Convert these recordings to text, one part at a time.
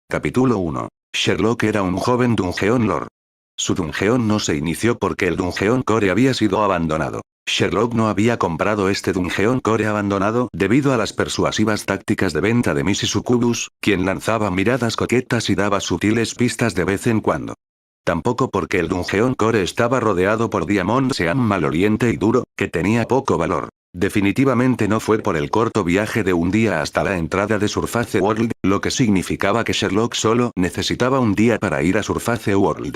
Capítulo 1. Sherlock era un joven Dungeon Lord. Su Dungeon no se inició porque el Dungeon Core había sido abandonado. Sherlock no había comprado este Dungeon Core abandonado debido a las persuasivas tácticas de venta de Mrs. Succubus, quien lanzaba miradas coquetas y daba sutiles pistas de vez en cuando. Tampoco porque el Dungeon Core estaba rodeado por Diamond Sean maloliente y duro, que tenía poco valor. Definitivamente no fue por el corto viaje de un día hasta la entrada de Surface World, lo que significaba que Sherlock solo necesitaba un día para ir a Surface World.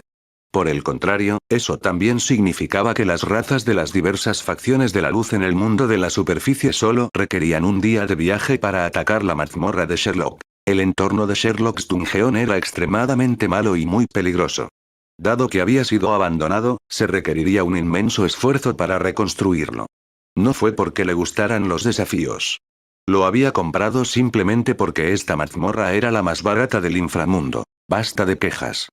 Por el contrario, eso también significaba que las razas de las diversas facciones de la luz en el mundo de la superficie solo requerían un día de viaje para atacar la mazmorra de Sherlock. El entorno de Sherlock's Dungeon era extremadamente malo y muy peligroso. Dado que había sido abandonado, se requeriría un inmenso esfuerzo para reconstruirlo. No fue porque le gustaran los desafíos. Lo había comprado simplemente porque esta mazmorra era la más barata del inframundo. Basta de quejas.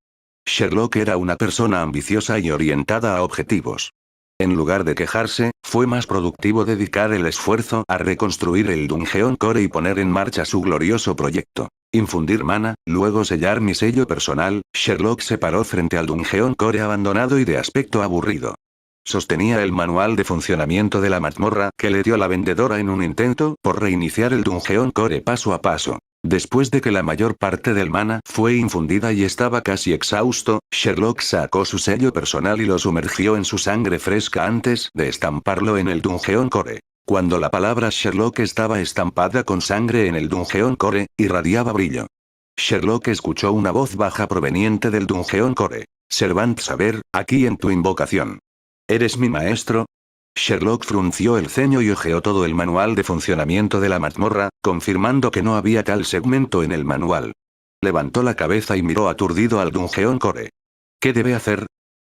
Sherlock era una persona ambiciosa y orientada a objetivos. En lugar de quejarse, fue más productivo dedicar el esfuerzo a reconstruir el Dungeon Core y poner en marcha su glorioso proyecto. Infundir mana, luego sellar mi sello personal. Sherlock se paró frente al Dungeon Core abandonado y de aspecto aburrido. Sostenía el manual de funcionamiento de la mazmorra que le dio la vendedora en un intento por reiniciar el Dungeon Core paso a paso. Después de que la mayor parte del mana fue infundida y estaba casi exhausto, Sherlock sacó su sello personal y lo sumergió en su sangre fresca antes de estamparlo en el Dungeon Core. Cuando la palabra Sherlock estaba estampada con sangre en el Dungeon Core, irradiaba brillo. Sherlock escuchó una voz baja proveniente del Dungeon Core. Servant Saber, aquí en tu invocación. ¿Eres mi maestro? Sherlock frunció el ceño y hojeó todo el manual de funcionamiento de la mazmorra, confirmando que no había tal segmento en el manual. Levantó la cabeza y miró aturdido al Dungeon Core. ¿Qué debe hacer?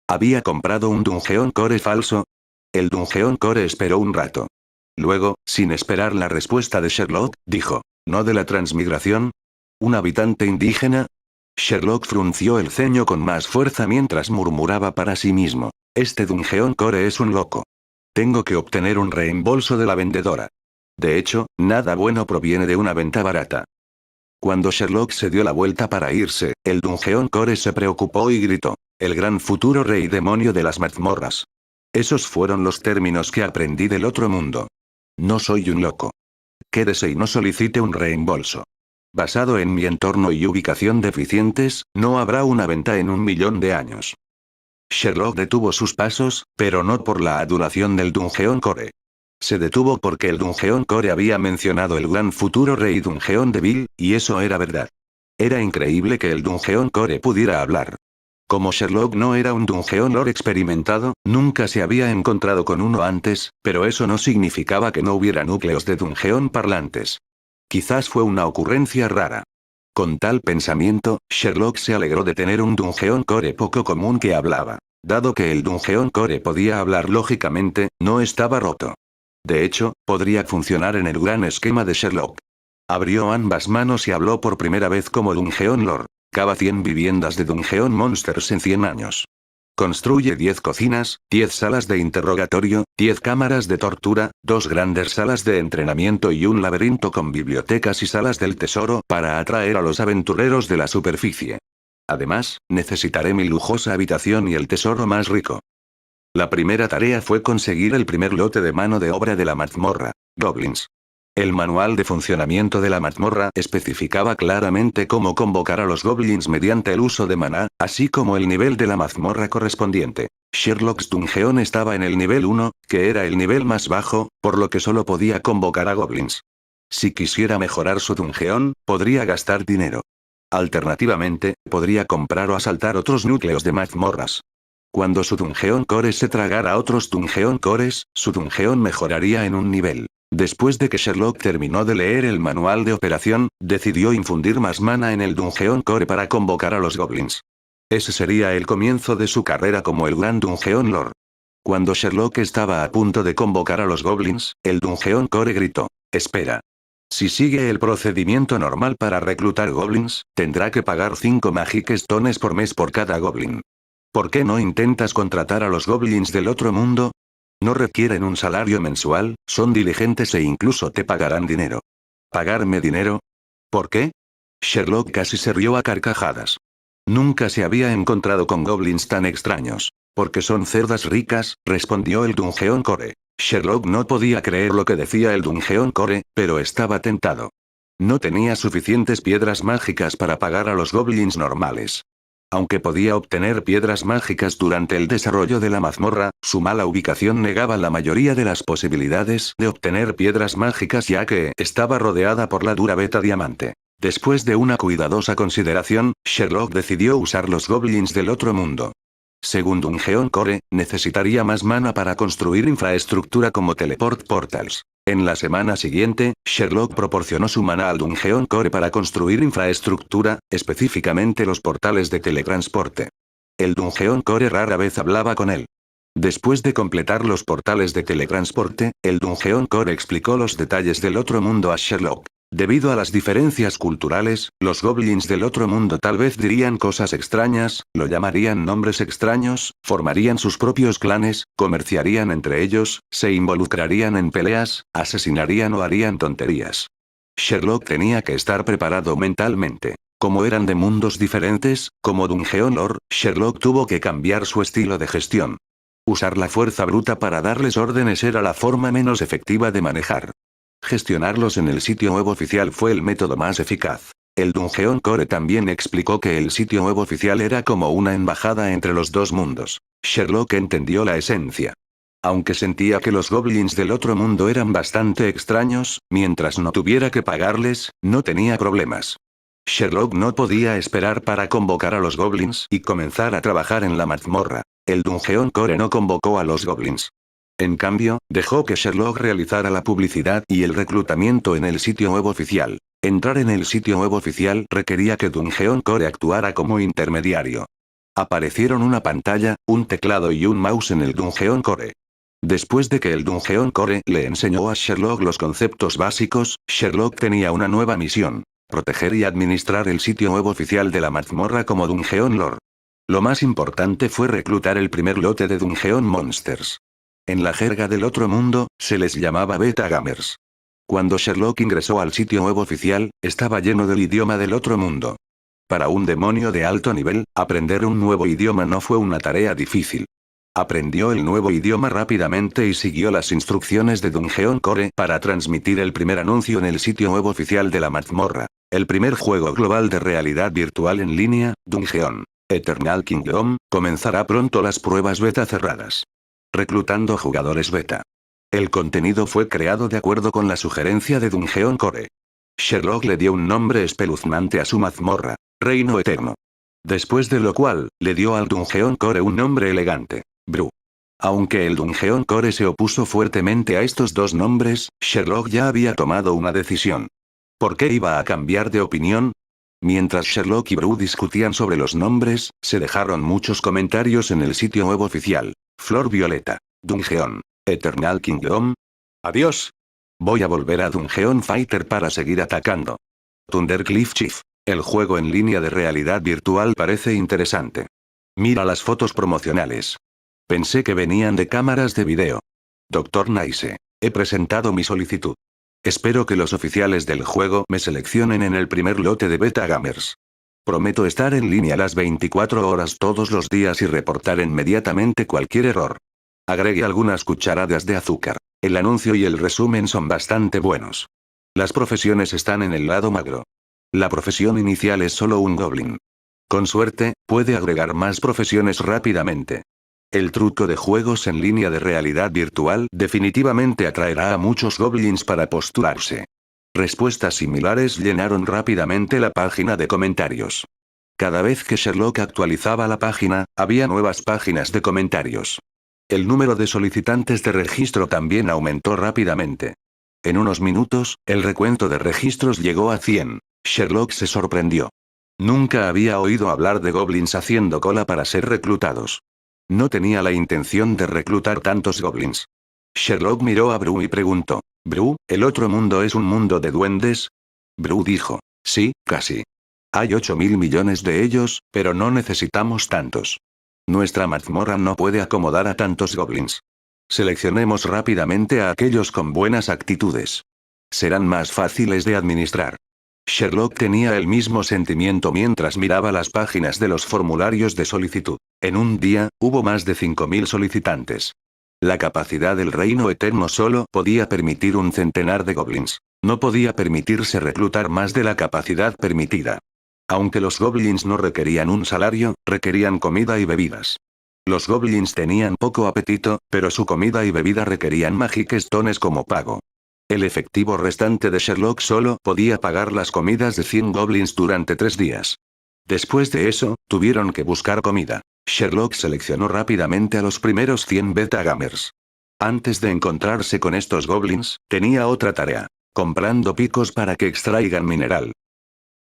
¿Había comprado un Dungeon Core falso? El Dungeon Core esperó un rato. Luego, sin esperar la respuesta de Sherlock, dijo, ¿no de la transmigración? ¿Un habitante indígena? Sherlock frunció el ceño con más fuerza mientras murmuraba para sí mismo. Este Dungeon Core es un loco. Tengo que obtener un reembolso de la vendedora. De hecho, nada bueno proviene de una venta barata. Cuando Sherlock se dio la vuelta para irse, el Dungeon Core se preocupó y gritó. El gran futuro rey demonio de las mazmorras. Esos fueron los términos que aprendí del otro mundo. No soy un loco. Quédese y no solicite un reembolso. Basado en mi entorno y ubicación deficientes, no habrá una venta en 1.000.000 de años. Sherlock detuvo sus pasos, pero no por la adulación del Dungeon Core. Se detuvo porque el Dungeon Core había mencionado el gran futuro rey Dungeon Devil, y eso era verdad. Era increíble que el Dungeon Core pudiera hablar. Como Sherlock no era un Dungeon Lord experimentado, nunca se había encontrado con uno antes, pero eso no significaba que no hubiera núcleos de Dungeon parlantes. Quizás fue una ocurrencia rara. Con tal pensamiento, Sherlock se alegró de tener un Dungeon Core poco común que hablaba. Dado que el Dungeon Core podía hablar lógicamente, no estaba roto. De hecho, podría funcionar en el gran esquema de Sherlock. Abrió ambas manos y habló por primera vez como Dungeon Lord. Cava 100 viviendas de Dungeon Monsters en 100 años. Construye 10 cocinas, 10 salas de interrogatorio, 10 cámaras de tortura, 2 grandes salas de entrenamiento y un laberinto con bibliotecas y salas del tesoro para atraer a los aventureros de la superficie. Además, necesitaré mi lujosa habitación y el tesoro más rico. La primera tarea fue conseguir el primer lote de mano de obra de la mazmorra, Goblins. El manual de funcionamiento de la mazmorra especificaba claramente cómo convocar a los goblins mediante el uso de maná, así como el nivel de la mazmorra correspondiente. Sherlock's Dungeon estaba en el nivel 1, que era el nivel más bajo, por lo que solo podía convocar a goblins. Si quisiera mejorar su dungeon, podría gastar dinero. Alternativamente, podría comprar o asaltar otros núcleos de mazmorras. Cuando su Dungeon Core se tragara a otros Dungeon Cores, su dungeon mejoraría en un nivel. Después de que Sherlock terminó de leer el manual de operación, decidió infundir más mana en el Dungeon Core para convocar a los goblins. Ese sería el comienzo de su carrera como el gran Dungeon Lord. Cuando Sherlock estaba a punto de convocar a los goblins, el Dungeon Core gritó. Espera. Si sigue el procedimiento normal para reclutar goblins, tendrá que pagar 5 Magic Stones por mes por cada goblin. ¿Por qué no intentas contratar a los goblins del otro mundo? No requieren un salario mensual, son diligentes e incluso te pagarán dinero. ¿Pagarme dinero? ¿Por qué? Sherlock casi se rió a carcajadas. Nunca se había encontrado con goblins tan extraños. Porque son cerdas ricas, respondió el Dungeon Core. Sherlock no podía creer lo que decía el Dungeon Core, pero estaba tentado. No tenía suficientes piedras mágicas para pagar a los goblins normales. Aunque podía obtener piedras mágicas durante el desarrollo de la mazmorra, su mala ubicación negaba la mayoría de las posibilidades de obtener piedras mágicas ya que estaba rodeada por la dura beta diamante. Después de una cuidadosa consideración, Sherlock decidió usar los goblins del otro mundo. Según Dungeon Core, necesitaría más mana para construir infraestructura como teleport portals. En la semana siguiente, Sherlock proporcionó su mana al Dungeon Core para construir infraestructura, específicamente los portales de teletransporte. El Dungeon Core rara vez hablaba con él. Después de completar los portales de teletransporte, el Dungeon Core explicó los detalles del otro mundo a Sherlock. Debido a las diferencias culturales, los goblins del otro mundo tal vez dirían cosas extrañas, lo llamarían nombres extraños, formarían sus propios clanes, comerciarían entre ellos, se involucrarían en peleas, asesinarían o harían tonterías. Sherlock tenía que estar preparado mentalmente. Como eran de mundos diferentes, como Dungeon Lord, Sherlock tuvo que cambiar su estilo de gestión. Usar la fuerza bruta para darles órdenes era la forma menos efectiva de manejar. Gestionarlos en el sitio web oficial fue el método más eficaz. El Dungeon Core también explicó que el sitio web oficial era como una embajada entre los dos mundos. Sherlock entendió la esencia. Aunque sentía que los goblins del otro mundo eran bastante extraños, mientras no tuviera que pagarles, no tenía problemas. Sherlock no podía esperar para convocar a los goblins y comenzar a trabajar en la mazmorra. El Dungeon Core no convocó a los goblins. En cambio, dejó que Sherlock realizara la publicidad y el reclutamiento en el sitio web oficial. Entrar en el sitio web oficial requería que Dungeon Core actuara como intermediario. Aparecieron una pantalla, un teclado y un mouse en el Dungeon Core. Después de que el Dungeon Core le enseñó a Sherlock los conceptos básicos, Sherlock tenía una nueva misión: proteger y administrar el sitio web oficial de la mazmorra como Dungeon Lord. Lo más importante fue reclutar el primer lote de Dungeon Monsters. En la jerga del otro mundo, se les llamaba Beta Gamers. Cuando Sherlock ingresó al sitio web oficial, estaba lleno del idioma del otro mundo. Para un demonio de alto nivel, aprender un nuevo idioma no fue una tarea difícil. Aprendió el nuevo idioma rápidamente y siguió las instrucciones de Dungeon Core para transmitir el primer anuncio en el sitio web oficial de la mazmorra. El primer juego global de realidad virtual en línea, Dungeon Eternal Kingdom, comenzará pronto las pruebas beta cerradas. Reclutando jugadores beta. El contenido fue creado de acuerdo con la sugerencia de Dungeon Core. Sherlock le dio un nombre espeluznante a su mazmorra: Reino Eterno. Después de lo cual, le dio al Dungeon Core un nombre elegante: Bru. Aunque el Dungeon Core se opuso fuertemente a estos dos nombres, Sherlock ya había tomado una decisión. ¿Por qué iba a cambiar de opinión? Mientras Sherlock y Bru discutían sobre los nombres, se dejaron muchos comentarios en el sitio web oficial. Flor Violeta. Dungeon Eternal Kingdom. Adiós. Voy a volver a Dungeon Fighter para seguir atacando. Thundercliff Chief. El juego en línea de realidad virtual parece interesante. Mira las fotos promocionales. Pensé que venían de cámaras de video. Dr. Nice. He presentado mi solicitud. Espero que los oficiales del juego me seleccionen en el primer lote de Beta Gamers. Prometo estar en línea las 24 horas todos los días y reportar inmediatamente cualquier error. Agregué algunas cucharadas de azúcar. El anuncio y el resumen son bastante buenos. Las profesiones están en el lado magro. La profesión inicial es solo un goblin. Con suerte, puede agregar más profesiones rápidamente. El truco de juegos en línea de realidad virtual definitivamente atraerá a muchos goblins para postularse. Respuestas similares llenaron rápidamente la página de comentarios. Cada vez que Sherlock actualizaba la página, había nuevas páginas de comentarios. El número de solicitantes de registro también aumentó rápidamente. En unos minutos, el recuento de registros llegó a 100. Sherlock se sorprendió. Nunca había oído hablar de goblins haciendo cola para ser reclutados. No tenía la intención de reclutar tantos goblins. Sherlock miró a Bru y preguntó: «Bru, ¿el otro mundo es un mundo de duendes?» Bru dijo: «Sí, casi. Hay 8.000 millones de ellos, pero no necesitamos tantos. Nuestra mazmorra no puede acomodar a tantos goblins. Seleccionemos rápidamente a aquellos con buenas actitudes. Serán más fáciles de administrar». Sherlock tenía el mismo sentimiento mientras miraba las páginas de los formularios de solicitud. En un día, hubo más de 5.000 solicitantes. La capacidad del Reino Eterno solo podía permitir un centenar de goblins. No podía permitirse reclutar más de la capacidad permitida. Aunque los goblins no requerían un salario, requerían comida y bebidas. Los goblins tenían poco apetito, pero su comida y bebida requerían Magic Stones como pago. El efectivo restante de Sherlock solo podía pagar las comidas de 100 goblins durante 3 días. Después de eso, tuvieron que buscar comida. Sherlock seleccionó rápidamente a los primeros 100 beta gamers. Antes de encontrarse con estos goblins, tenía otra tarea. Comprando picos para que extraigan mineral.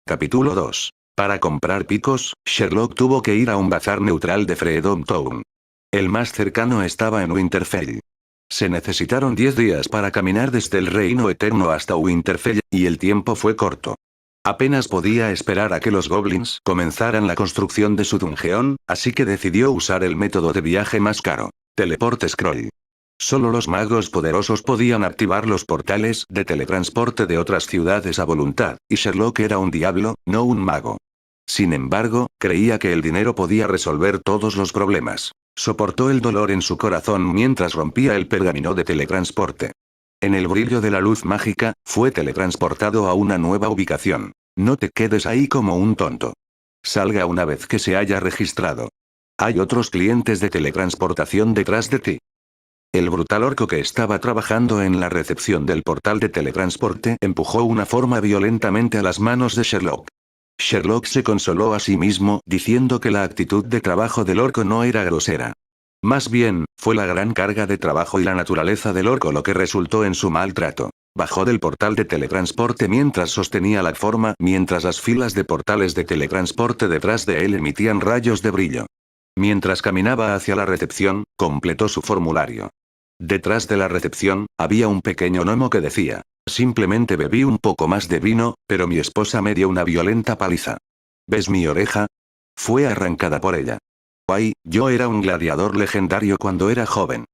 Capítulo 2. Para comprar picos, Sherlock tuvo que ir a un bazar neutral de Freedom Town. El más cercano estaba en Winterfell. Se necesitaron 10 días para caminar desde el Reino Eterno hasta Winterfell, y el tiempo fue corto. Apenas podía esperar a que los goblins comenzaran la construcción de su dungeon, así que decidió usar el método de viaje más caro, Teleport Scroll. Solo los magos poderosos podían activar los portales de teletransporte de otras ciudades a voluntad, y Sherlock era un diablo, no un mago. Sin embargo, creía que el dinero podía resolver todos los problemas. Soportó el dolor en su corazón mientras rompía el pergamino de teletransporte. En el brillo de la luz mágica, fue teletransportado a una nueva ubicación. No te quedes ahí como un tonto. Salga una vez que se haya registrado. Hay otros clientes de teletransportación detrás de ti. El brutal orco que estaba trabajando en la recepción del portal de teletransporte empujó una forma violentamente a las manos de Sherlock. Sherlock se consoló a sí mismo diciendo que la actitud de trabajo del orco no era grosera. Más bien, fue la gran carga de trabajo y la naturaleza del orco lo que resultó en su maltrato. Bajó del portal de teletransporte mientras sostenía la forma, mientras las filas de portales de teletransporte detrás de él emitían rayos de brillo. Mientras caminaba hacia la recepción, completó su formulario. Detrás de la recepción, había un pequeño gnomo que decía: simplemente bebí un poco más de vino, pero mi esposa me dio una violenta paliza. ¿Ves mi oreja? Fue arrancada por ella. Ay, yo era un gladiador legendario cuando era joven.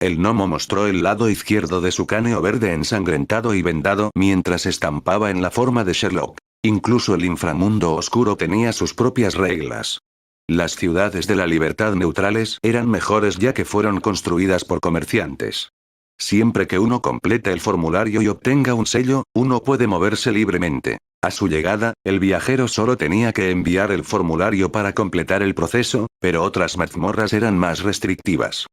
El gnomo mostró el lado izquierdo de su cráneo verde ensangrentado y vendado mientras estampaba en la forma de Sherlock. Incluso el inframundo oscuro tenía sus propias reglas. Las ciudades de la libertad neutrales eran mejores ya que fueron construidas por comerciantes. Siempre que uno complete el formulario y obtenga un sello, uno puede moverse libremente. A su llegada, el viajero solo tenía que enviar el formulario para completar el proceso, pero otras mazmorras eran más restrictivas.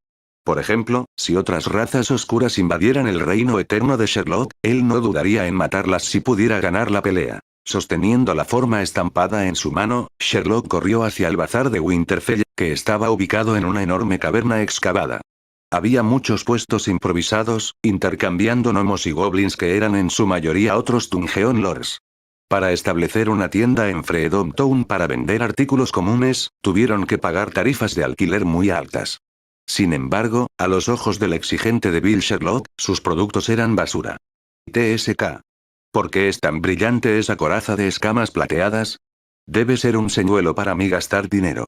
Por ejemplo, si otras razas oscuras invadieran el reino eterno de Sherlock, él no dudaría en matarlas si pudiera ganar la pelea. Sosteniendo la forma estampada en su mano, Sherlock corrió hacia el bazar de Winterfell, que estaba ubicado en una enorme caverna excavada. Había muchos puestos improvisados, intercambiando gnomos y goblins que eran en su mayoría otros dungeon lords. Para establecer una tienda en Freedom Town para vender artículos comunes, tuvieron que pagar tarifas de alquiler muy altas. Sin embargo, a los ojos del exigente de Bill Sherlock, sus productos eran basura. TSK. ¿Por qué es tan brillante esa coraza de escamas plateadas? Debe ser un señuelo para mí gastar dinero.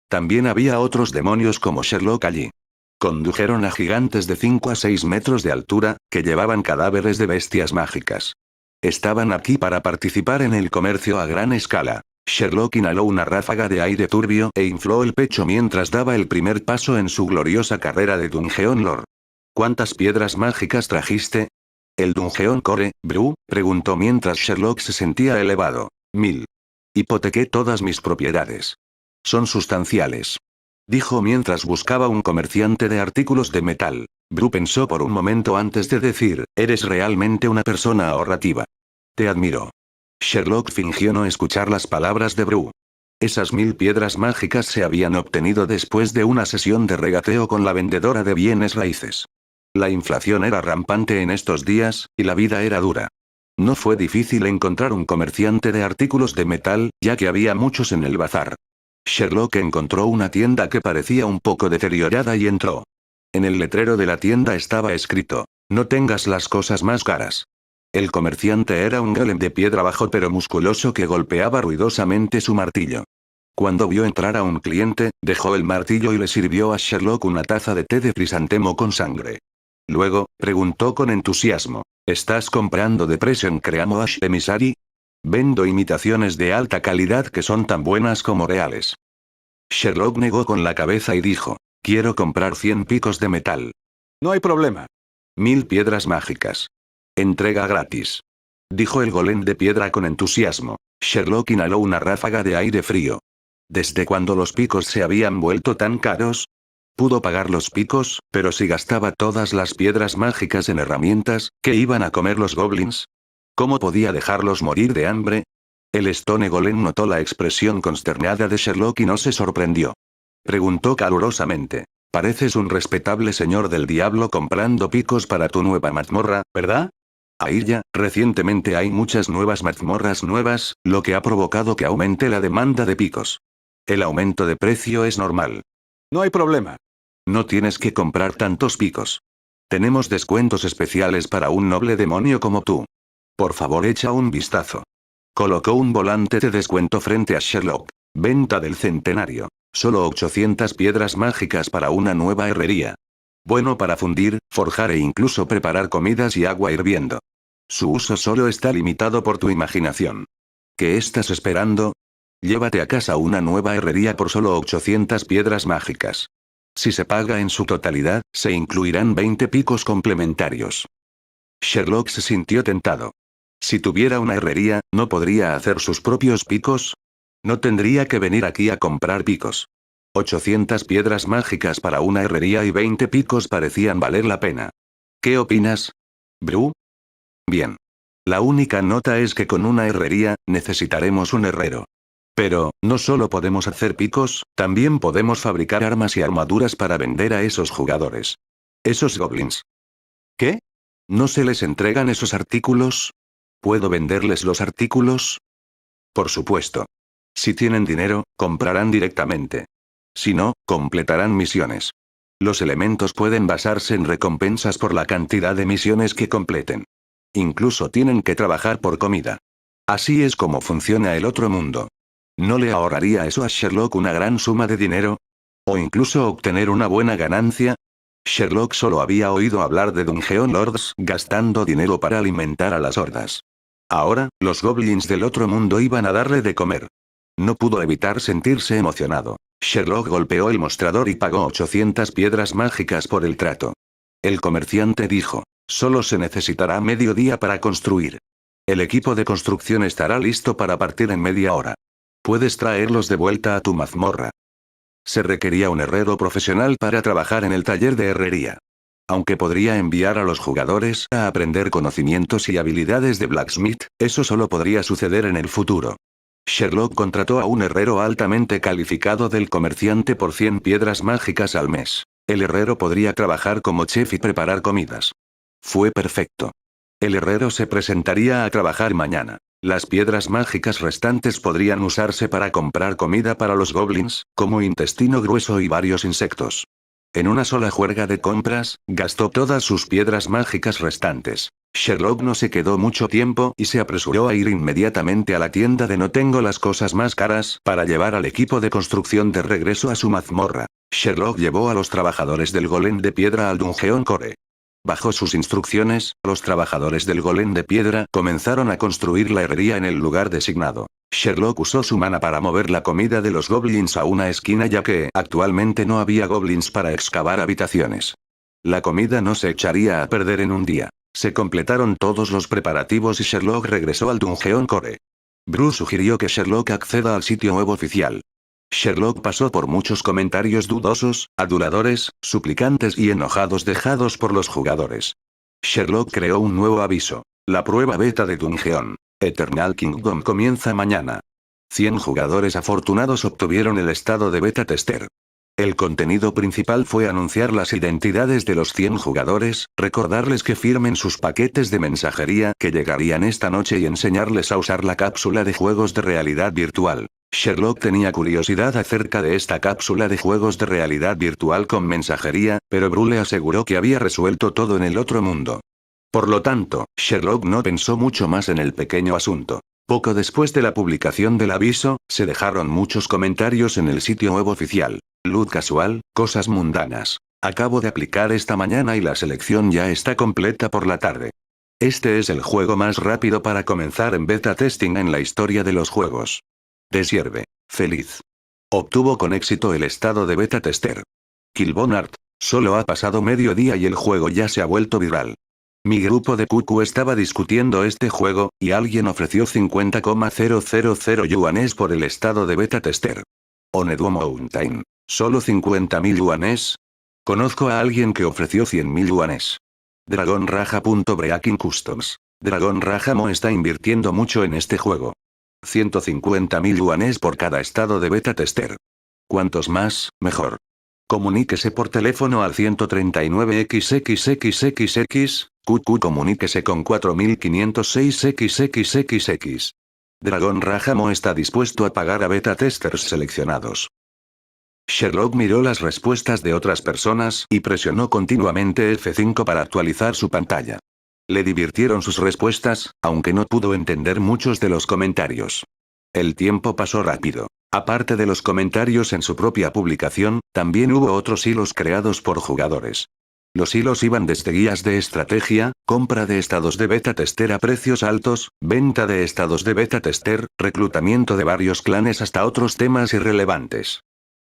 También había otros demonios como Sherlock allí. Condujeron a gigantes de 5 a 6 metros de altura, que llevaban cadáveres de bestias mágicas. Estaban aquí para participar en el comercio a gran escala. Sherlock inhaló una ráfaga de aire turbio e infló el pecho mientras daba el primer paso en su gloriosa carrera de Dungeon Lord. ¿Cuántas piedras mágicas trajiste? ¿El Dungeon Core, Bru? Preguntó mientras Sherlock se sentía elevado. 1000. Hipotequé todas mis propiedades. Son sustanciales. Dijo mientras buscaba un comerciante de artículos de metal. Bru pensó por un momento antes de decir: eres realmente una persona ahorrativa. Te admiro. Sherlock fingió no escuchar las palabras de Bru. Esas 1000 piedras mágicas se habían obtenido después de una sesión de regateo con la vendedora de bienes raíces. La inflación era rampante en estos días, y la vida era dura. No fue difícil encontrar un comerciante de artículos de metal, ya que había muchos en el bazar. Sherlock encontró una tienda que parecía un poco deteriorada y entró. En el letrero de la tienda estaba escrito: no tengas las cosas más caras. El comerciante era un golem de piedra bajo pero musculoso que golpeaba ruidosamente su martillo. Cuando vio entrar a un cliente, dejó el martillo y le sirvió a Sherlock una taza de té de crisantemo con sangre. Luego, preguntó con entusiasmo: ¿estás comprando Depression Cream Ash Emissary? Vendo imitaciones de alta calidad que son tan buenas como reales. Sherlock negó con la cabeza y dijo, quiero comprar 100 picos de metal. No hay problema. 1000 piedras mágicas. Entrega gratis. Dijo el golem de piedra con entusiasmo. Sherlock inhaló una ráfaga de aire frío. ¿Desde cuándo los picos se habían vuelto tan caros? Pudo pagar los picos, pero si gastaba todas las piedras mágicas en herramientas, ¿qué iban a comer los goblins? ¿Cómo podía dejarlos morir de hambre? El Stone Golem notó la expresión consternada de Sherlock y no se sorprendió. Preguntó calurosamente. Pareces un respetable señor del diablo comprando picos para tu nueva mazmorra, ¿verdad? Ahí ya, recientemente hay muchas nuevas mazmorras nuevas, lo que ha provocado que aumente la demanda de picos. El aumento de precio es normal. No hay problema. No tienes que comprar tantos picos. Tenemos descuentos especiales para un noble demonio como tú. Por favor, echa un vistazo. Colocó un volante de descuento frente a Sherlock. Venta del centenario. Solo 800 piedras mágicas para una nueva herrería. Bueno para fundir, forjar e incluso preparar comidas y agua hirviendo. Su uso solo está limitado por tu imaginación. ¿Qué estás esperando? Llévate a casa una nueva herrería por solo 800 piedras mágicas. Si se paga en su totalidad, se incluirán 20 picos complementarios. Sherlock se sintió tentado. Si tuviera una herrería, ¿no podría hacer sus propios picos? No tendría que venir aquí a comprar picos. 800 piedras mágicas para una herrería y 20 picos parecían valer la pena. ¿Qué opinas, Bru? Bien. La única nota es que con una herrería, necesitaremos un herrero. Pero, no solo podemos hacer picos, también podemos fabricar armas y armaduras para vender a esos jugadores. Esos goblins. ¿Qué? ¿No se les entregan esos artículos? ¿Puedo venderles los artículos? Por supuesto. Si tienen dinero, comprarán directamente. Si no, completarán misiones. Los elementos pueden basarse en recompensas por la cantidad de misiones que completen. Incluso tienen que trabajar por comida. Así es como funciona el otro mundo. ¿No le ahorraría eso a Sherlock una gran suma de dinero? ¿O incluso obtener una buena ganancia? Sherlock solo había oído hablar de Dungeon Lords gastando dinero para alimentar a las hordas. Ahora, los goblins del otro mundo iban a darle de comer. No pudo evitar sentirse emocionado. Sherlock golpeó el mostrador y pagó 800 piedras mágicas por el trato. El comerciante dijo, solo se necesitará medio día para construir. El equipo de construcción estará listo para partir en media hora. Puedes traerlos de vuelta a tu mazmorra. Se requería un herrero profesional para trabajar en el taller de herrería. Aunque podría enviar a los jugadores a aprender conocimientos y habilidades de blacksmith, eso solo podría suceder en el futuro. Sherlock contrató a un herrero altamente calificado del comerciante por 100 piedras mágicas al mes. El herrero podría trabajar como chef y preparar comidas. Fue perfecto. El herrero se presentaría a trabajar mañana. Las piedras mágicas restantes podrían usarse para comprar comida para los goblins, como intestino grueso y varios insectos. En una sola juerga de compras, gastó todas sus piedras mágicas restantes. Sherlock no se quedó mucho tiempo y se apresuró a ir inmediatamente a la tienda de No tengo las cosas más caras para llevar al equipo de construcción de regreso a su mazmorra. Sherlock llevó a los trabajadores del golem de piedra al Dungeon Core. Bajo sus instrucciones, los trabajadores del golem de piedra comenzaron a construir la herrería en el lugar designado. Sherlock usó su mana para mover la comida de los goblins a una esquina ya que actualmente no había goblins para excavar habitaciones. La comida no se echaría a perder en un día. Se completaron todos los preparativos y Sherlock regresó al Dungeon Core. Bruce sugirió que Sherlock acceda al sitio web oficial. Sherlock pasó por muchos comentarios dudosos, aduladores, suplicantes y enojados dejados por los jugadores. Sherlock creó un nuevo aviso. La prueba beta de Dungeon Eternal Kingdom comienza mañana. 100 jugadores afortunados obtuvieron el estado de beta tester. El contenido principal fue anunciar las identidades de los 100 jugadores, recordarles que firmen sus paquetes de mensajería que llegarían esta noche y enseñarles a usar la cápsula de juegos de realidad virtual. Sherlock tenía curiosidad acerca de esta cápsula de juegos de realidad virtual con mensajería, pero Bru le aseguró que había resuelto todo en el otro mundo. Por lo tanto, Sherlock no pensó mucho más en el pequeño asunto. Poco después de la publicación del aviso, se dejaron muchos comentarios en el sitio web oficial. Luz casual, cosas mundanas. Acabo de aplicar esta mañana y la selección ya está completa por la tarde. Este es el juego más rápido para comenzar en beta testing en la historia de los juegos. Desierve. Feliz. Obtuvo con éxito el estado de beta tester. Killbonart. Solo ha pasado medio día y el juego ya se ha vuelto viral. Mi grupo de QQ estaba discutiendo este juego, y alguien ofreció 50,000 yuanes por el estado de beta tester. Onedu Mountain. ¿Solo 50.000 yuanes? Conozco a alguien que ofreció 100.000 yuanes. Dragon Raja.Breaking Customs. Dragon Raja Mo está invirtiendo mucho en este juego. 150.000 yuanes por cada estado de beta tester. Cuantos más, mejor. Comuníquese por teléfono al 139XXXXX, QQ comuníquese con 4506XXXX. Dragon Raja Mo está dispuesto a pagar a beta testers seleccionados. Sherlock miró las respuestas de otras personas y presionó continuamente F5 para actualizar su pantalla. Le divirtieron sus respuestas, aunque no pudo entender muchos de los comentarios. El tiempo pasó rápido. Aparte de los comentarios en su propia publicación, también hubo otros hilos creados por jugadores. Los hilos iban desde guías de estrategia, compra de estados de beta tester a precios altos, venta de estados de beta tester, reclutamiento de varios clanes hasta otros temas irrelevantes.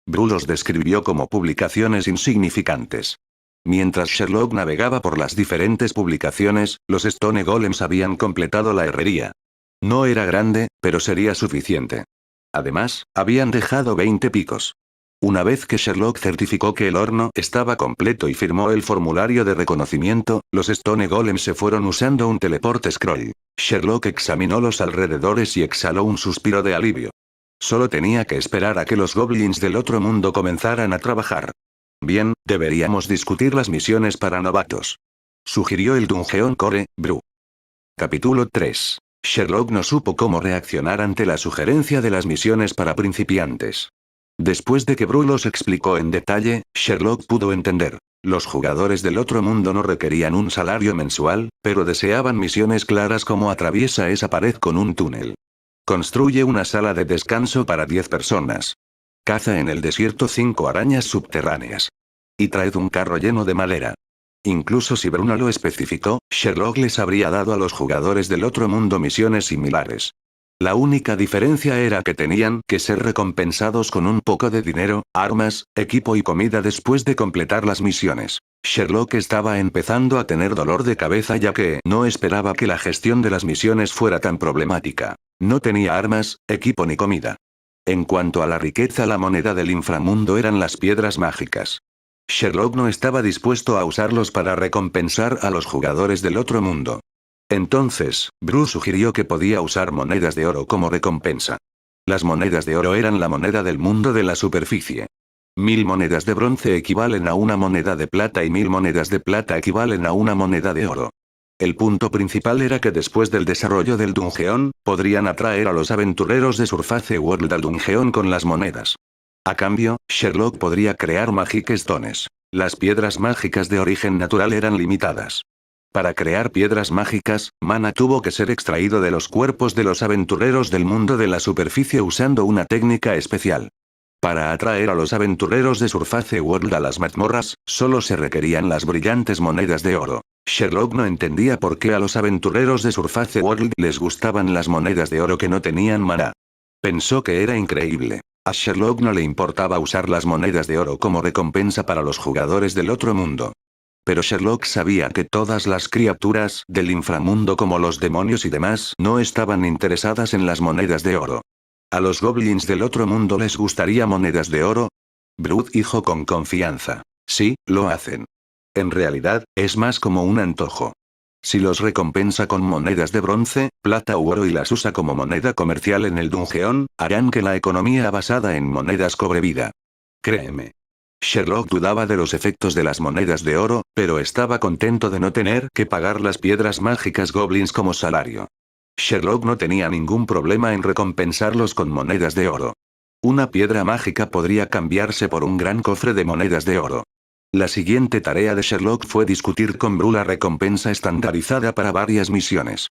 Bru los describió como publicaciones insignificantes. Mientras Sherlock navegaba por las diferentes publicaciones, los Stone Golems habían completado la herrería. No era grande, pero sería suficiente. Además, habían dejado 20 picos. Una vez que Sherlock certificó que el horno estaba completo y firmó el formulario de reconocimiento, los Stone Golems se fueron usando un teleport scroll. Sherlock examinó los alrededores y exhaló un suspiro de alivio. Solo tenía que esperar a que los goblins del otro mundo comenzaran a trabajar. Bien, deberíamos discutir las misiones para novatos. Sugirió el Dungeon Core, Bru. Capítulo 3. Sherlock no supo cómo reaccionar ante la sugerencia de las misiones para principiantes. Después de que Bru los explicó en detalle, Sherlock pudo entender. Los jugadores del otro mundo no requerían un salario mensual, pero deseaban misiones claras como atraviesa esa pared con un túnel. Construye una sala de descanso para 10 personas. Caza en el desierto 5 arañas subterráneas. Y traed un carro lleno de madera. Incluso si Bruno lo especificó, Sherlock les habría dado a los jugadores del otro mundo misiones similares. La única diferencia era que tenían que ser recompensados con un poco de dinero, armas, equipo y comida después de completar las misiones. Sherlock estaba empezando a tener dolor de cabeza ya que no esperaba que la gestión de las misiones fuera tan problemática. No tenía armas, equipo ni comida. En cuanto a la riqueza, la moneda del inframundo eran las piedras mágicas. Sherlock no estaba dispuesto a usarlos para recompensar a los jugadores del otro mundo. Entonces, Bru sugirió que podía usar monedas de oro como recompensa. Las monedas de oro eran la moneda del mundo de la superficie. 1000 monedas de bronce equivalen a una moneda de plata y 1000 monedas de plata equivalen a una moneda de oro. El punto principal era que después del desarrollo del Dungeon, podrían atraer a los aventureros de Surface World al Dungeon con las monedas. A cambio, Sherlock podría crear Magic Stones. Las piedras mágicas de origen natural eran limitadas. Para crear piedras mágicas, mana tuvo que ser extraído de los cuerpos de los aventureros del mundo de la superficie usando una técnica especial. Para atraer a los aventureros de Surface World a las mazmorras, solo se requerían las brillantes monedas de oro. Sherlock no entendía por qué a los aventureros de Surface World les gustaban las monedas de oro que no tenían maná. Pensó que era increíble. A Sherlock no le importaba usar las monedas de oro como recompensa para los jugadores del otro mundo. Pero Sherlock sabía que todas las criaturas del inframundo como los demonios y demás no estaban interesadas en las monedas de oro. ¿A los goblins del otro mundo les gustaría monedas de oro? Brut dijo con confianza. Sí, lo hacen. En realidad, es más como un antojo. Si los recompensa con monedas de bronce, plata u oro y las usa como moneda comercial en el Dungeon, harán que la economía basada en monedas cobre vida. Créeme. Sherlock dudaba de los efectos de las monedas de oro, pero estaba contento de no tener que pagar las piedras mágicas goblins como salario. Sherlock no tenía ningún problema en recompensarlos con monedas de oro. Una piedra mágica podría cambiarse por un gran cofre de monedas de oro. La siguiente tarea de Sherlock fue discutir con Bru la recompensa estandarizada para varias misiones.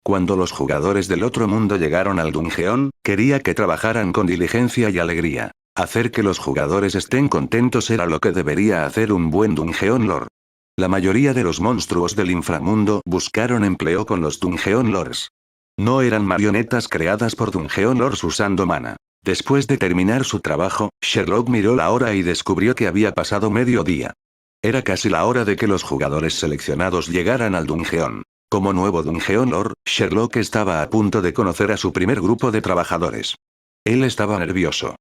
Cuando los jugadores del otro mundo llegaron al Dungeon, quería que trabajaran con diligencia y alegría. Hacer que los jugadores estén contentos era lo que debería hacer un buen Dungeon Lord. La mayoría de los monstruos del inframundo buscaron empleo con los Dungeon Lords. No eran marionetas creadas por Dungeon Lords usando mana. Después de terminar su trabajo, Sherlock miró la hora y descubrió que había pasado mediodía. Era casi la hora de que los jugadores seleccionados llegaran al Dungeon. Como nuevo Dungeon Lord, Sherlock estaba a punto de conocer a su primer grupo de trabajadores. Él estaba nervioso.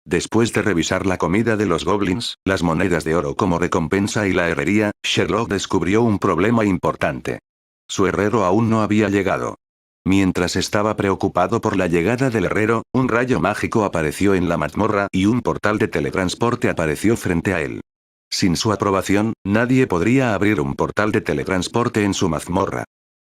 Después de revisar la comida de los goblins, las monedas de oro como recompensa y la herrería, Sherlock descubrió un problema importante. Su herrero aún no había llegado. Mientras estaba preocupado por la llegada del herrero, un rayo mágico apareció en la mazmorra y un portal de teletransporte apareció frente a él. Sin su aprobación, nadie podría abrir un portal de teletransporte en su mazmorra.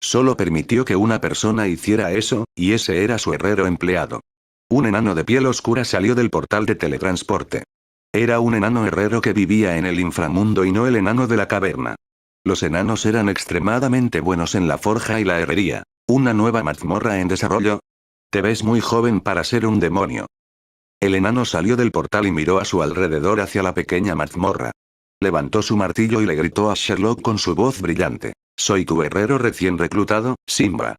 Solo permitió que una persona hiciera eso, y ese era su herrero empleado. Un enano de piel oscura salió del portal de teletransporte. Era un enano herrero que vivía en el inframundo y no el enano de la caverna. Los enanos eran extremadamente buenos en la forja y la herrería. ¿Una nueva mazmorra en desarrollo? Te ves muy joven para ser un demonio. El enano salió del portal y miró a su alrededor hacia la pequeña mazmorra. Levantó su martillo y le gritó a Sherlock con su voz brillante. Soy tu herrero recién reclutado, Simba.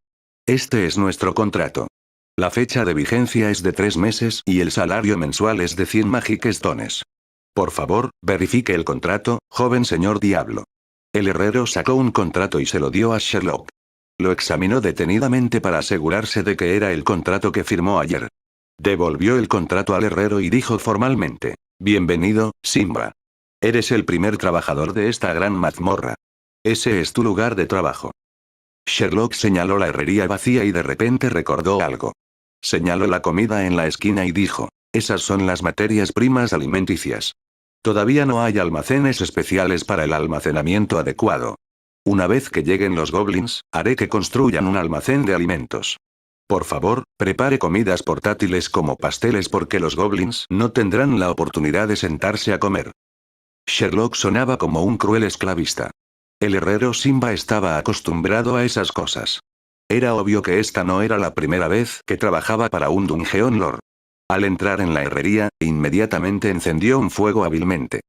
Este es nuestro contrato. La fecha de vigencia es de 3 meses y el salario mensual es de 100 Magic Stones. Por favor, verifique el contrato, joven señor Diablo. El herrero sacó un contrato y se lo dio a Sherlock. Lo examinó detenidamente para asegurarse de que era el contrato que firmó ayer. Devolvió el contrato al herrero y dijo formalmente: Bienvenido, Simba. Eres el primer trabajador de esta gran mazmorra. Ese es tu lugar de trabajo. Sherlock señaló la herrería vacía y de repente recordó algo. Señaló la comida en la esquina y dijo: esas son las materias primas alimenticias. Todavía no hay almacenes especiales para el almacenamiento adecuado. Una vez que lleguen los goblins, haré que construyan un almacén de alimentos. Por favor, prepare comidas portátiles como pasteles porque los goblins no tendrán la oportunidad de sentarse a comer. Sherlock sonaba como un cruel esclavista. El herrero Simba estaba acostumbrado a esas cosas. Era obvio que esta no era la primera vez que trabajaba para un Dungeon Lord. Al entrar en la herrería, inmediatamente encendió un fuego hábilmente.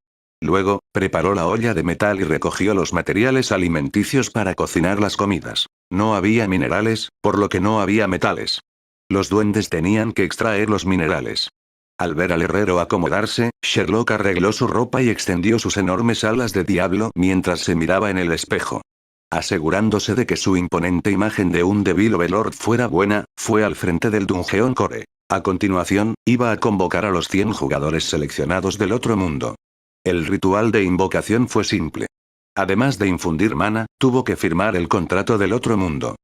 Luego, preparó la olla de metal y recogió los materiales alimenticios para cocinar las comidas. No había minerales, por lo que no había metales. Los duendes tenían que extraer los minerales. Al ver al herrero acomodarse, Sherlock arregló su ropa y extendió sus enormes alas de diablo mientras se miraba en el espejo. Asegurándose de que su imponente imagen de un débil overlord fuera buena, fue al frente del Dungeon Core. A continuación, iba a convocar a los 100 jugadores seleccionados del otro mundo. El ritual de invocación fue simple. Además de infundir mana, tuvo que firmar el contrato del otro mundo.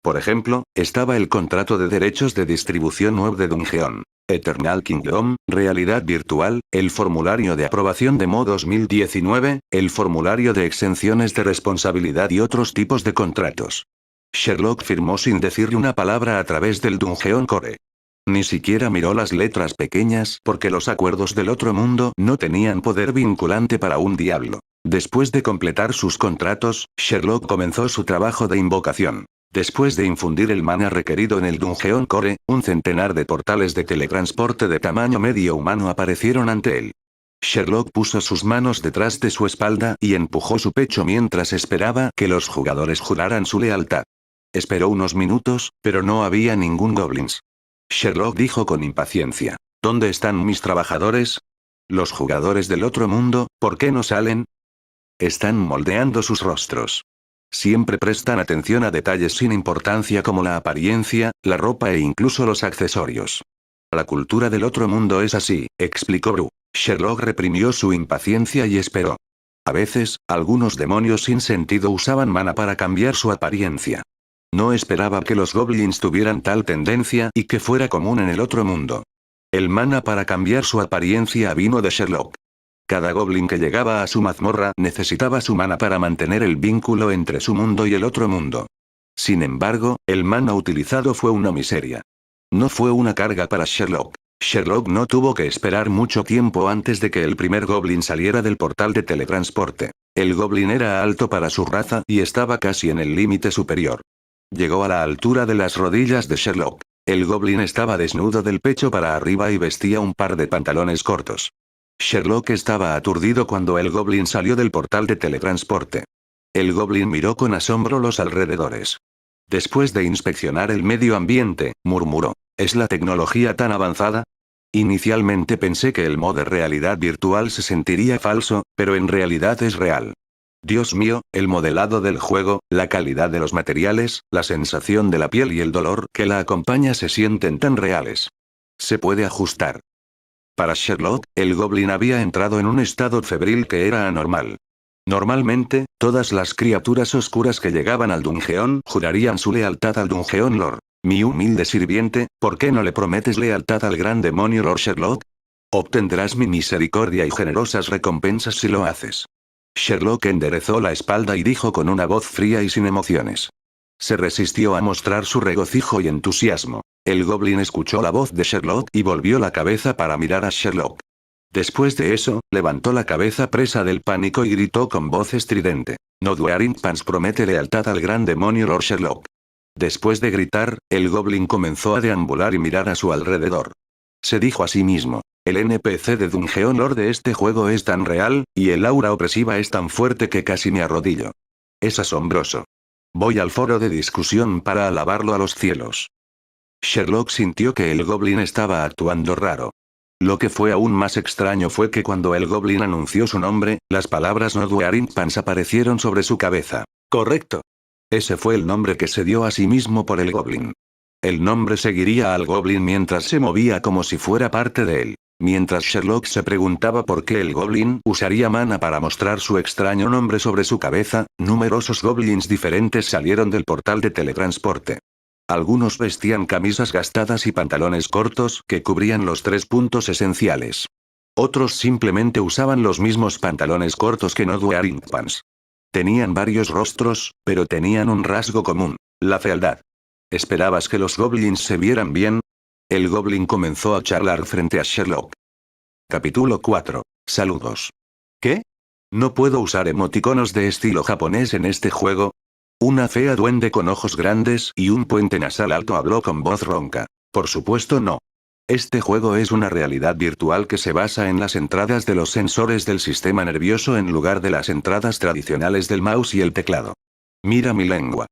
Por ejemplo, estaba el contrato de derechos de distribución web de Dungeon, Eternal Kingdom, realidad virtual, el formulario de aprobación de MO 2019, el formulario de exenciones de responsabilidad y otros tipos de contratos. Sherlock firmó sin decirle una palabra a través del Dungeon Core. Ni siquiera miró las letras pequeñas porque los acuerdos del otro mundo no tenían poder vinculante para un diablo. Después de completar sus contratos, Sherlock comenzó su trabajo de invocación. Después de infundir el mana requerido en el Dungeon Core, un centenar de portales de teletransporte de tamaño medio humano aparecieron ante él. Sherlock puso sus manos detrás de su espalda y empujó su pecho mientras esperaba que los jugadores juraran su lealtad. Esperó unos minutos, pero no había ningún goblins. Sherlock dijo con impaciencia: ¿Dónde están mis trabajadores? Los jugadores del otro mundo, ¿por qué no salen? Están moldeando sus rostros. Siempre prestan atención a detalles sin importancia como la apariencia, la ropa e incluso los accesorios. La cultura del otro mundo es así, explicó Bru. Sherlock reprimió su impaciencia y esperó. A veces, algunos demonios sin sentido usaban mana para cambiar su apariencia. No esperaba que los goblins tuvieran tal tendencia y que fuera común en el otro mundo. El mana para cambiar su apariencia vino de Sherlock. Cada goblin que llegaba a su mazmorra necesitaba su mana para mantener el vínculo entre su mundo y el otro mundo. Sin embargo, el mana utilizado fue una miseria. No fue una carga para Sherlock. Sherlock no tuvo que esperar mucho tiempo antes de que el primer goblin saliera del portal de teletransporte. El goblin era alto para su raza y estaba casi en el límite superior. Llegó a la altura de las rodillas de Sherlock. El goblin estaba desnudo del pecho para arriba y vestía un par de pantalones cortos. Sherlock estaba aturdido cuando el goblin salió del portal de teletransporte. El goblin miró con asombro los alrededores. Después de inspeccionar el medio ambiente, murmuró: ¿es la tecnología tan avanzada? Inicialmente pensé que el modo de realidad virtual se sentiría falso, pero en realidad es real. Dios mío, el modelado del juego, la calidad de los materiales, la sensación de la piel y el dolor que la acompaña se sienten tan reales. Se puede ajustar. Para Sherlock, el goblin había entrado en un estado febril que era anormal. Normalmente, todas las criaturas oscuras que llegaban al dungeón jurarían su lealtad al Dungeon Lord. Mi humilde sirviente, ¿por qué no le prometes lealtad al gran demonio Lord Sherlock? Obtendrás mi misericordia y generosas recompensas si lo haces. Sherlock enderezó la espalda y dijo con una voz fría y sin emociones. Se resistió a mostrar su regocijo y entusiasmo. El goblin escuchó la voz de Sherlock y volvió la cabeza para mirar a Sherlock. Después de eso, levantó la cabeza presa del pánico y gritó con voz estridente: No Dwearing Pants promete lealtad al gran demonio Lord Sherlock. Después de gritar, el goblin comenzó a deambular y mirar a su alrededor. Se dijo a sí mismo: el NPC de Dungeon Lord de este juego es tan real, y el aura opresiva es tan fuerte que casi me arrodillo. Es asombroso. Voy al foro de discusión para alabarlo a los cielos. Sherlock sintió que el goblin estaba actuando raro. Lo que fue aún más extraño fue que cuando el goblin anunció su nombre, las palabras No Dwearing Pants aparecieron sobre su cabeza. Correcto. Ese fue el nombre que se dio a sí mismo por el goblin. El nombre seguiría al goblin mientras se movía como si fuera parte de él. Mientras Sherlock se preguntaba por qué el goblin usaría mana para mostrar su extraño nombre sobre su cabeza, numerosos goblins diferentes salieron del portal de teletransporte. Algunos vestían camisas gastadas y pantalones cortos que cubrían los 3 puntos esenciales. Otros simplemente usaban los mismos pantalones cortos que No Dwearing Pants. Tenían varios rostros, pero tenían un rasgo común: la fealdad. ¿Esperabas que los goblins se vieran bien? El goblin comenzó a charlar frente a Sherlock. Capítulo 4. Saludos. ¿Qué? ¿No puedo usar emoticonos de estilo japonés en este juego? Una fea duende con ojos grandes y un puente nasal alto habló con voz ronca. Por supuesto no. Este juego es una realidad virtual que se basa en las entradas de los sensores del sistema nervioso en lugar de las entradas tradicionales del mouse y el teclado. Mira mi lengua.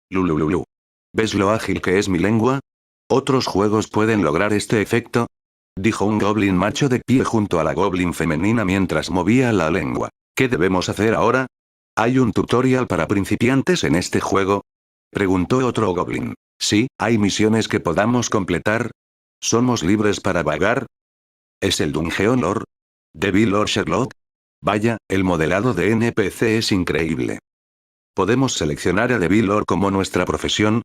Lulululu. ¿Ves lo ágil que es mi lengua? ¿Otros juegos pueden lograr este efecto? Dijo un goblin macho de pie junto a la goblin femenina mientras movía la lengua. ¿Qué debemos hacer ahora? ¿Hay un tutorial para principiantes en este juego? Preguntó otro goblin. Sí, hay misiones que podamos completar. ¿Somos libres para vagar? ¿Es el Dungeon Lord? ¿Devil Lord Sherlock? Vaya, el modelado de NPC es increíble. ¿Podemos seleccionar a Devil Lord como nuestra profesión?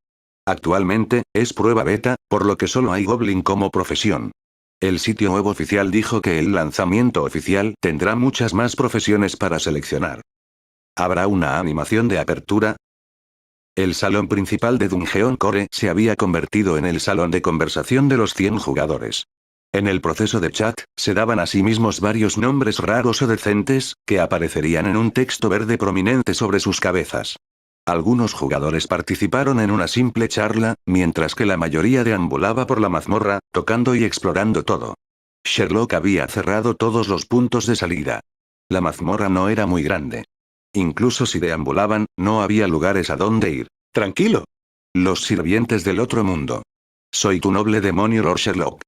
Actualmente, es prueba beta, por lo que solo hay goblin como profesión. El sitio web oficial dijo que el lanzamiento oficial tendrá muchas más profesiones para seleccionar. ¿Habrá una animación de apertura? El salón principal de Dungeon Core se había convertido en el salón de conversación de los 100 jugadores. En el proceso de chat, se daban a sí mismos varios nombres raros o decentes, que aparecerían en un texto verde prominente sobre sus cabezas. Algunos jugadores participaron en una simple charla, mientras que la mayoría deambulaba por la mazmorra, tocando y explorando todo. Sherlock había cerrado todos los puntos de salida. La mazmorra no era muy grande. Incluso si deambulaban, no había lugares a donde ir. Tranquilo. Los sirvientes del otro mundo. Soy tu noble demonio Lord Sherlock.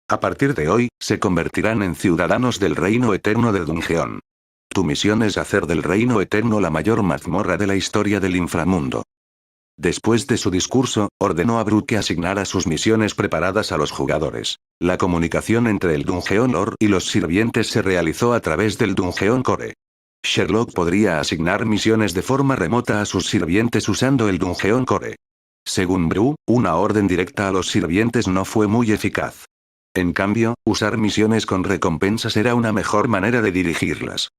A partir de hoy, se convertirán en ciudadanos del reino eterno de Dungeon. Tu misión es hacer del reino eterno la mayor mazmorra de la historia del inframundo. Después de su discurso, ordenó a Brooke que asignara sus misiones preparadas a los jugadores. La comunicación entre el Dungeon Lord y los sirvientes se realizó a través del Dungeon Core. Sherlock podría asignar misiones de forma remota a sus sirvientes usando el Dungeon Core. Según Brew, una orden directa a los sirvientes no fue muy eficaz. En cambio, usar misiones con recompensas era una mejor manera de dirigirlas.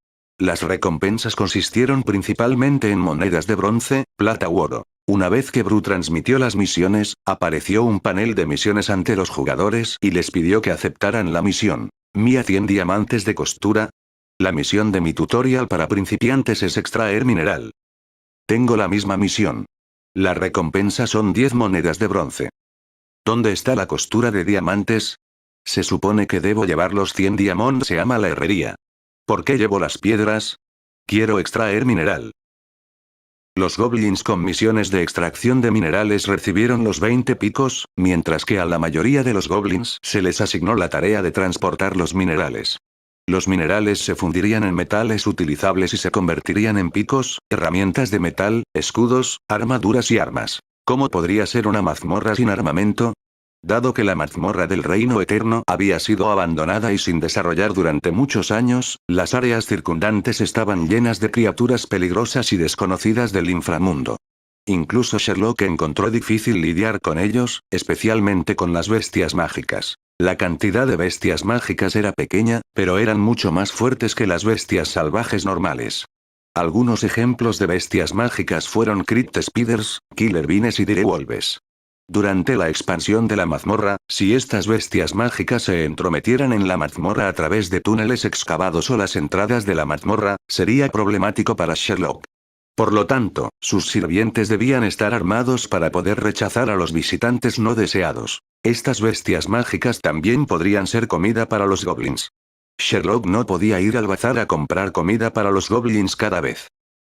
Las recompensas consistieron principalmente en monedas de bronce, plata u oro. Una vez que Brew transmitió las misiones, apareció un panel de misiones ante los jugadores y les pidió que aceptaran la misión. Mía 100 diamantes de costura. La misión de mi tutorial para principiantes es extraer mineral. Tengo la misma misión. La recompensa son 10 monedas de bronce. ¿Dónde está la costura de diamantes? Se supone que debo llevar los 100 diamonds a la herrería. ¿Por qué llevo las piedras? Quiero extraer mineral. Los goblins con misiones de extracción de minerales recibieron los 20 picos, mientras que a la mayoría de los goblins se les asignó la tarea de transportar los minerales. Los minerales se fundirían en metales utilizables y se convertirían en picos, herramientas de metal, escudos, armaduras y armas. ¿Cómo podría ser una mazmorra sin armamento? Dado que la mazmorra del Reino Eterno había sido abandonada y sin desarrollar durante muchos años, las áreas circundantes estaban llenas de criaturas peligrosas y desconocidas del inframundo. Incluso Sherlock encontró difícil lidiar con ellos, especialmente con las bestias mágicas. La cantidad de bestias mágicas era pequeña, pero eran mucho más fuertes que las bestias salvajes normales. Algunos ejemplos de bestias mágicas fueron Crypt Spiders, Killer Beans y Direwolves. Durante la expansión de la mazmorra, si estas bestias mágicas se entrometieran en la mazmorra a través de túneles excavados o las entradas de la mazmorra, sería problemático para Sherlock. Por lo tanto, sus sirvientes debían estar armados para poder rechazar a los visitantes no deseados. Estas bestias mágicas también podrían ser comida para los goblins. Sherlock no podía ir al bazar a comprar comida para los goblins cada vez.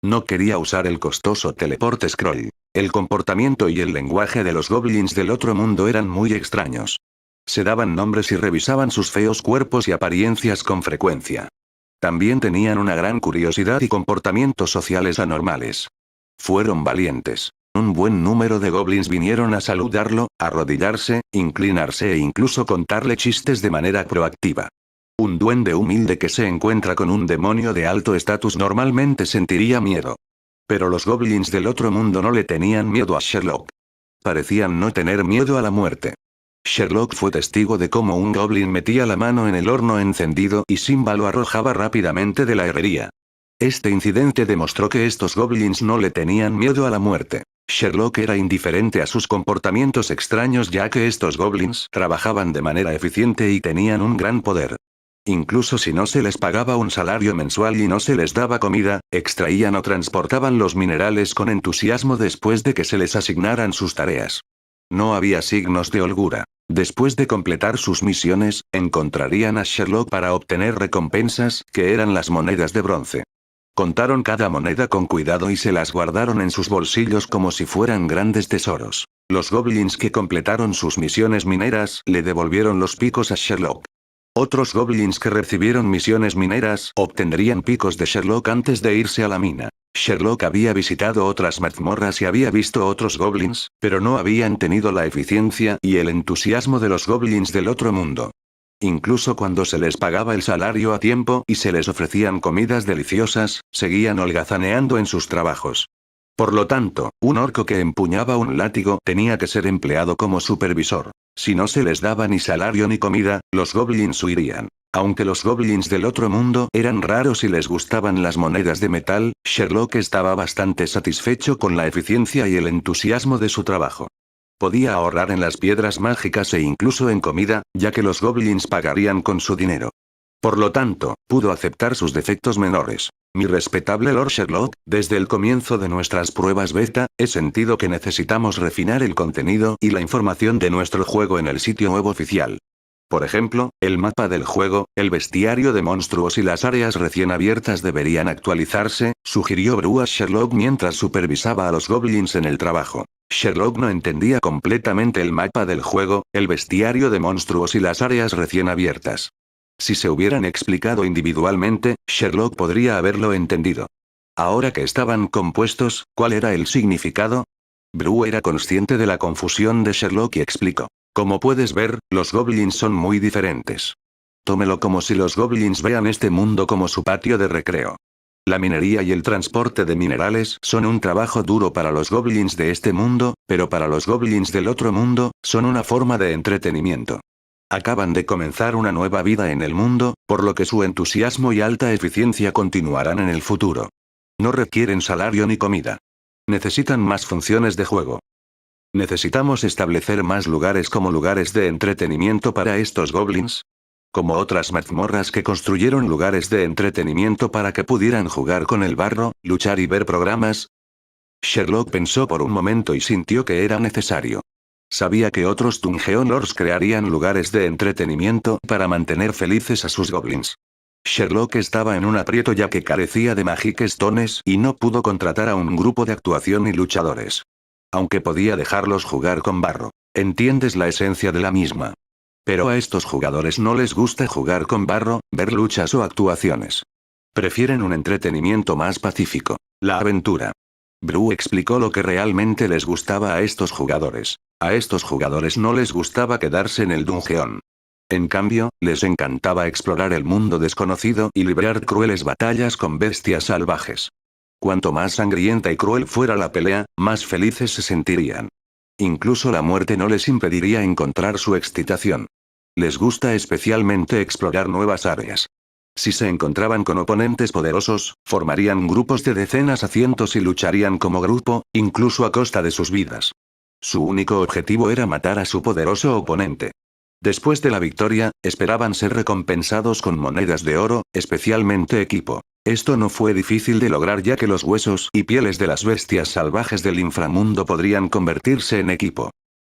No quería usar el costoso teleporte scroll. El comportamiento y el lenguaje de los goblins del otro mundo eran muy extraños. Se daban nombres y revisaban sus feos cuerpos y apariencias con frecuencia. También tenían una gran curiosidad y comportamientos sociales anormales. Fueron valientes. Un buen número de goblins vinieron a saludarlo, arrodillarse, inclinarse e incluso contarle chistes de manera proactiva. Un duende humilde que se encuentra con un demonio de alto estatus normalmente sentiría miedo. Pero los goblins del otro mundo no le tenían miedo a Sherlock. Parecían no tener miedo a la muerte. Sherlock fue testigo de cómo un goblin metía la mano en el horno encendido y Simba lo arrojaba rápidamente de la herrería. Este incidente demostró que estos goblins no le tenían miedo a la muerte. Sherlock era indiferente a sus comportamientos extraños ya que estos goblins trabajaban de manera eficiente y tenían un gran poder. Incluso si no se les pagaba un salario mensual y no se les daba comida, extraían o transportaban los minerales con entusiasmo después de que se les asignaran sus tareas. No había signos de holgura. Después de completar sus misiones, encontrarían a Sherlock para obtener recompensas, que eran las monedas de bronce. Contaron cada moneda con cuidado y se las guardaron en sus bolsillos como si fueran grandes tesoros. Los goblins que completaron sus misiones mineras le devolvieron los picos a Sherlock. Otros goblins que recibieron misiones mineras obtendrían picos de Sherlock antes de irse a la mina. Sherlock había visitado otras mazmorras y había visto otros goblins, pero no habían tenido la eficiencia y el entusiasmo de los goblins del otro mundo. Incluso cuando se les pagaba el salario a tiempo y se les ofrecían comidas deliciosas, seguían holgazaneando en sus trabajos. Por lo tanto, un orco que empuñaba un látigo tenía que ser empleado como supervisor. Si no se les daba ni salario ni comida, los goblins huirían. Aunque los goblins del otro mundo eran raros y les gustaban las monedas de metal, Sherlock estaba bastante satisfecho con la eficiencia y el entusiasmo de su trabajo. Podía ahorrar en las piedras mágicas e incluso en comida, ya que los goblins pagarían con su dinero. Por lo tanto, pudo aceptar sus defectos menores. Mi respetable Lord Sherlock, desde el comienzo de nuestras pruebas beta, he sentido que necesitamos refinar el contenido y la información de nuestro juego en el sitio web oficial. Por ejemplo, el mapa del juego, el bestiario de monstruos y las áreas recién abiertas deberían actualizarse, sugirió Brue a Sherlock mientras supervisaba a los goblins en el trabajo. Sherlock no entendía completamente el mapa del juego, el bestiario de monstruos y las áreas recién abiertas. Si se hubieran explicado individualmente, Sherlock podría haberlo entendido. Ahora que estaban compuestos, ¿cuál era el significado? Brue era consciente de la confusión de Sherlock y explicó. Como puedes ver, los goblins son muy diferentes. Tómelo como si los goblins vean este mundo como su patio de recreo. La minería y el transporte de minerales son un trabajo duro para los goblins de este mundo, pero para los goblins del otro mundo, son una forma de entretenimiento. Acaban de comenzar una nueva vida en el mundo, por lo que su entusiasmo y alta eficiencia continuarán en el futuro. No requieren salario ni comida. Necesitan más funciones de juego. ¿Necesitamos establecer más lugares como lugares de entretenimiento para estos goblins? Como otras mazmorras que construyeron lugares de entretenimiento para que pudieran jugar con el barro, luchar y ver programas. Sherlock pensó por un momento y sintió que era necesario. Sabía que otros Dungeon Lords crearían lugares de entretenimiento para mantener felices a sus goblins. Sherlock estaba en un aprieto ya que carecía de Magic Stones y no pudo contratar a un grupo de actuación y luchadores. Aunque podía dejarlos jugar con barro. ¿Entiendes la esencia de la misma? Pero a estos jugadores no les gusta jugar con barro, ver luchas o actuaciones. Prefieren un entretenimiento más pacífico. La aventura. Bru explicó lo que realmente les gustaba a estos jugadores. A estos jugadores no les gustaba quedarse en el dungeon. En cambio, les encantaba explorar el mundo desconocido y librar crueles batallas con bestias salvajes. Cuanto más sangrienta y cruel fuera la pelea, más felices se sentirían. Incluso la muerte no les impediría encontrar su excitación. Les gusta especialmente explorar nuevas áreas. Si se encontraban con oponentes poderosos, formarían grupos de decenas a cientos y lucharían como grupo, incluso a costa de sus vidas. Su único objetivo era matar a su poderoso oponente. Después de la victoria, esperaban ser recompensados con monedas de oro, especialmente equipo. Esto no fue difícil de lograr ya que los huesos y pieles de las bestias salvajes del inframundo podrían convertirse en equipo.